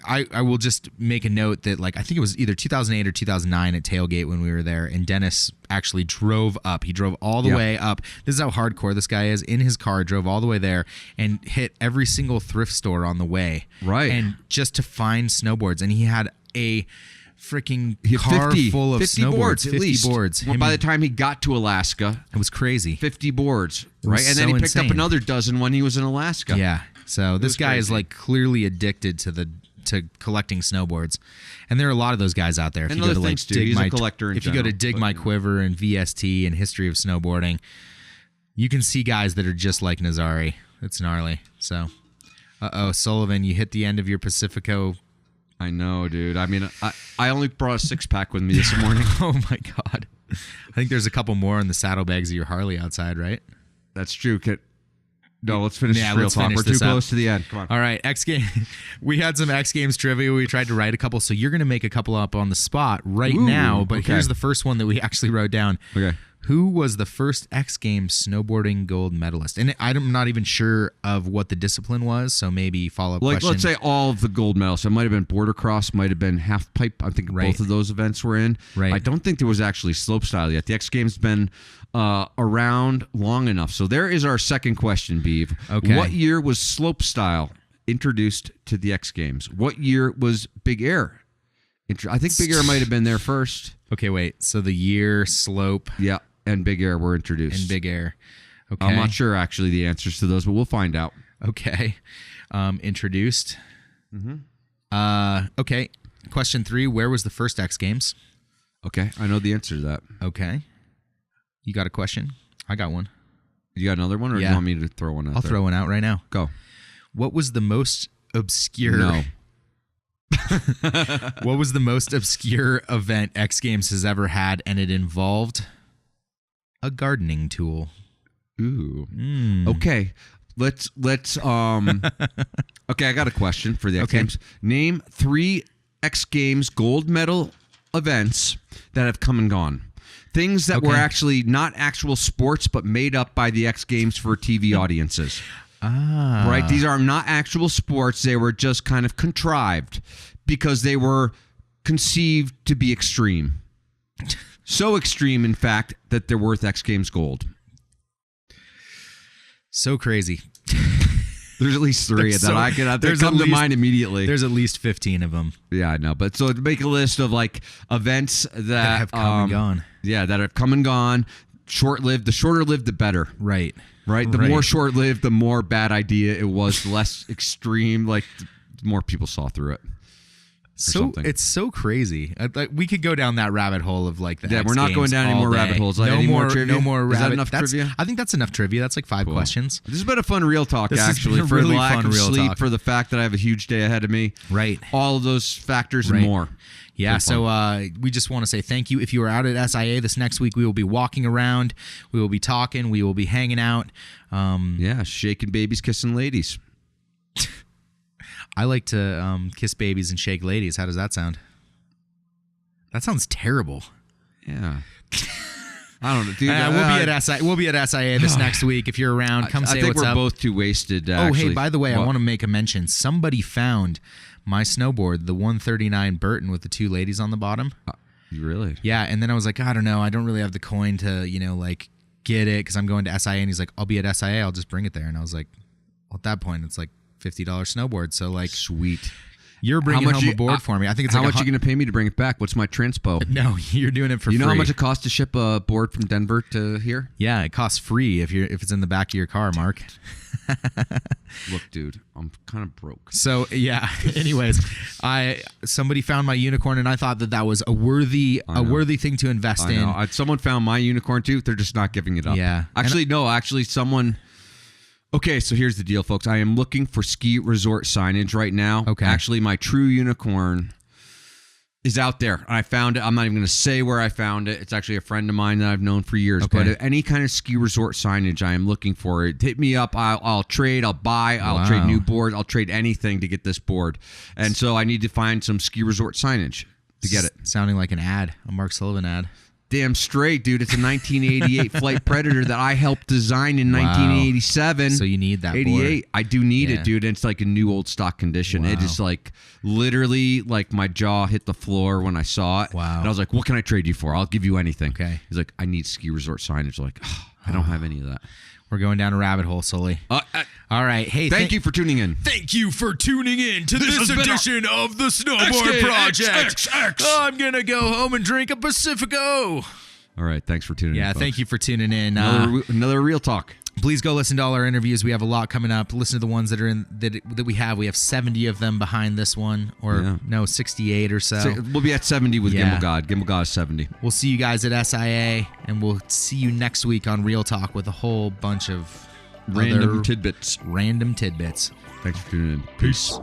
I will just make a note that I think it was either 2008 or 2009 at Tailgate when we were there, and Dennis actually drove up. He drove all the way up. This is how hardcore this guy is. In his car, drove all the way there and hit every single thrift store on the way. Right. And just to find snowboards. And he had a freaking car full of 50 snowboards. boards, at 50 least. boards. Well, by the time he got to Alaska, it was crazy. 50 boards, was right? And then so he picked up insane. another dozen when he was in Alaska. Yeah. So this guy is clearly addicted to collecting snowboards, and there are a lot of those guys out there. If And you go other to things too. He's a collector in if you go to general, Dig My Quiver and VST and History of Snowboarding, you can see guys that are just like Nazari. It's gnarly. So, Sullivan, you hit the end of your Pacifico. I know, dude. I mean, I only brought a 6-pack with me this morning. Oh my God. I think there's a couple more in the saddlebags of your Harley outside, right? That's true. No, let's finish this real let's talk. finish We're too this up. close to the end. Come on. All right, X Games. We had some X Games trivia. We tried to write a couple, so you're going to make a couple up on the spot now. But here's the first one that we actually wrote down. Okay. Who was the first X Games snowboarding gold medalist? And I'm not even sure of what the discipline was, so maybe follow-up question. Let's say all of the gold medals. It might have been border cross, might have been half pipe. I think both of those events were in. Right. I don't think there was actually slopestyle yet. The X Games been around long enough. So there is our second question, Beav. Okay. What year was slopestyle introduced to the X Games? What year was Big Air? I think Big Air might have been there first. Okay, wait. So the year, slope, Yeah, and Big Air were introduced. and Big Air. Okay. I'm not sure actually the answers to those, but we'll find out. Okay. Introduced. Okay. Question 3. Where was the first X Games? Okay, I know the answer to that. Okay. You got a question? I got one. You got another one, or do Yeah. you want me to throw one out I'll there? throw one out right now. Go. What was the most obscure... No. What was the most obscure event X Games has ever had, and it involved a gardening tool? Ooh. Okay. Let's Okay, I got a question for the X Games. Name 3 X Games gold medal events that have come and gone. Things that were actually not actual sports, but made up by the X Games for TV audiences. Right? These are not actual sports. They were just kind of contrived because they were conceived to be extreme. So extreme, in fact, that they're worth X Games gold. So crazy. There's at least 3 that come to mind immediately. There's at least 15 of them. Yeah, I know. But so to make a list of events that have come and gone. Yeah, that have come and gone. Short-lived. The shorter lived, the better. Right. Right? The more short-lived, the more bad idea it was. The less extreme, the more people saw through it. something. It's so crazy. Like, we could go down that rabbit hole of like the X we're not Games going down any all more day. rabbit holes. Like, any more trivia? No more Is that rabbit. enough trivia? I think that's enough trivia. That's like 5 questions. This has been a fun real talk, This has actually, been a for really the lack fun of real sleep, talk. for the fact that I have a huge day ahead of me. Right. All of those factors and more. Yeah, so we just want to say thank you. If you are out at SIA this next week, we will be walking around. We will be talking. We will be hanging out. Yeah, shaking babies, kissing ladies. I like to kiss babies and shake ladies. How does that sound? That sounds terrible. Yeah. I don't know, dude. We'll be at SIA this next week. If you're around, come say what's up. I think we're both too wasted. Oh, hey, by the way, I want to make a mention. Somebody found my snowboard, the 139 Burton with the 2 ladies on the bottom. Really? Yeah, and then I was like, I don't know. I don't really have the coin to, like, get it because I'm going to SIA. And he's like, I'll be at SIA. I'll just bring it there. And I was like, well, at that point, it's like $50 snowboard. So, like, sweet. You're bringing home a board for me. I think it's how like much are you going to pay me to bring it back? What's my transpo? No, you're doing it for free. You know how much it costs to ship a board from Denver to here? Yeah, it costs free if it's in the back of your car, Mark. Look, dude, I'm kind of broke. So yeah. Anyways, somebody found my unicorn, and I thought that was a worthy thing to invest in. Someone found my unicorn too. They're just not giving it up. Yeah. Actually, someone. Okay, so here's the deal, folks. I am looking for ski resort signage right now. Okay. Actually, my true unicorn is out there. I found it. I'm not even going to say where I found it. It's actually a friend of mine that I've known for years. Okay. But any kind of ski resort signage, I am looking for it. Hit me up. I'll trade. I'll buy. I'll trade new boards. I'll trade anything to get this board. And so I need to find some ski resort signage to get it. Sounding like an ad, a Mark Sullivan ad. Damn straight, dude. It's a 1988 Flight Predator that I helped design in 1987. So you need that 88. board. I do need it, dude. It's like a new old stock condition. Wow. It is like literally like my jaw hit the floor when I saw it. Wow. And I was like, what can I trade you for? I'll give you anything. Okay. He's like, I need ski resort signage. Like, I don't have any of that. We're going down a rabbit hole, Sully. All right. Hey, thank you for tuning in. Thank you for tuning in to this edition of the Snowboard Project. I'm going to go home and drink a Pacifico. All right. Thanks for tuning in. Yeah, thank you for tuning in. Another real talk. Please go listen to all our interviews. We have a lot coming up. Listen to the ones that are in that we have. We have 70 of them behind this one, or 68 or so. We'll be at 70 with Gimbal God. Gimbal God is 70. We'll see you guys at SIA, and we'll see you next week on Real Talk with a whole bunch of random tidbits. Thanks for tuning in. Peace.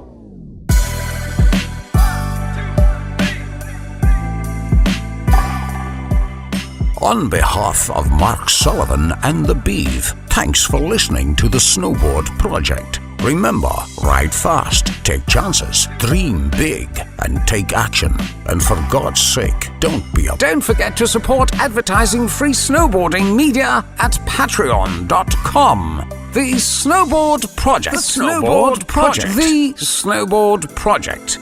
On behalf of Mark Sullivan and the Beeve, thanks for listening to the Snowboard Project. Remember, ride fast, take chances, dream big, and take action. And for God's sake, don't forget to support advertising-free snowboarding media at patreon.com. The Snowboard Project. The Snowboard Project. The Snowboard Project.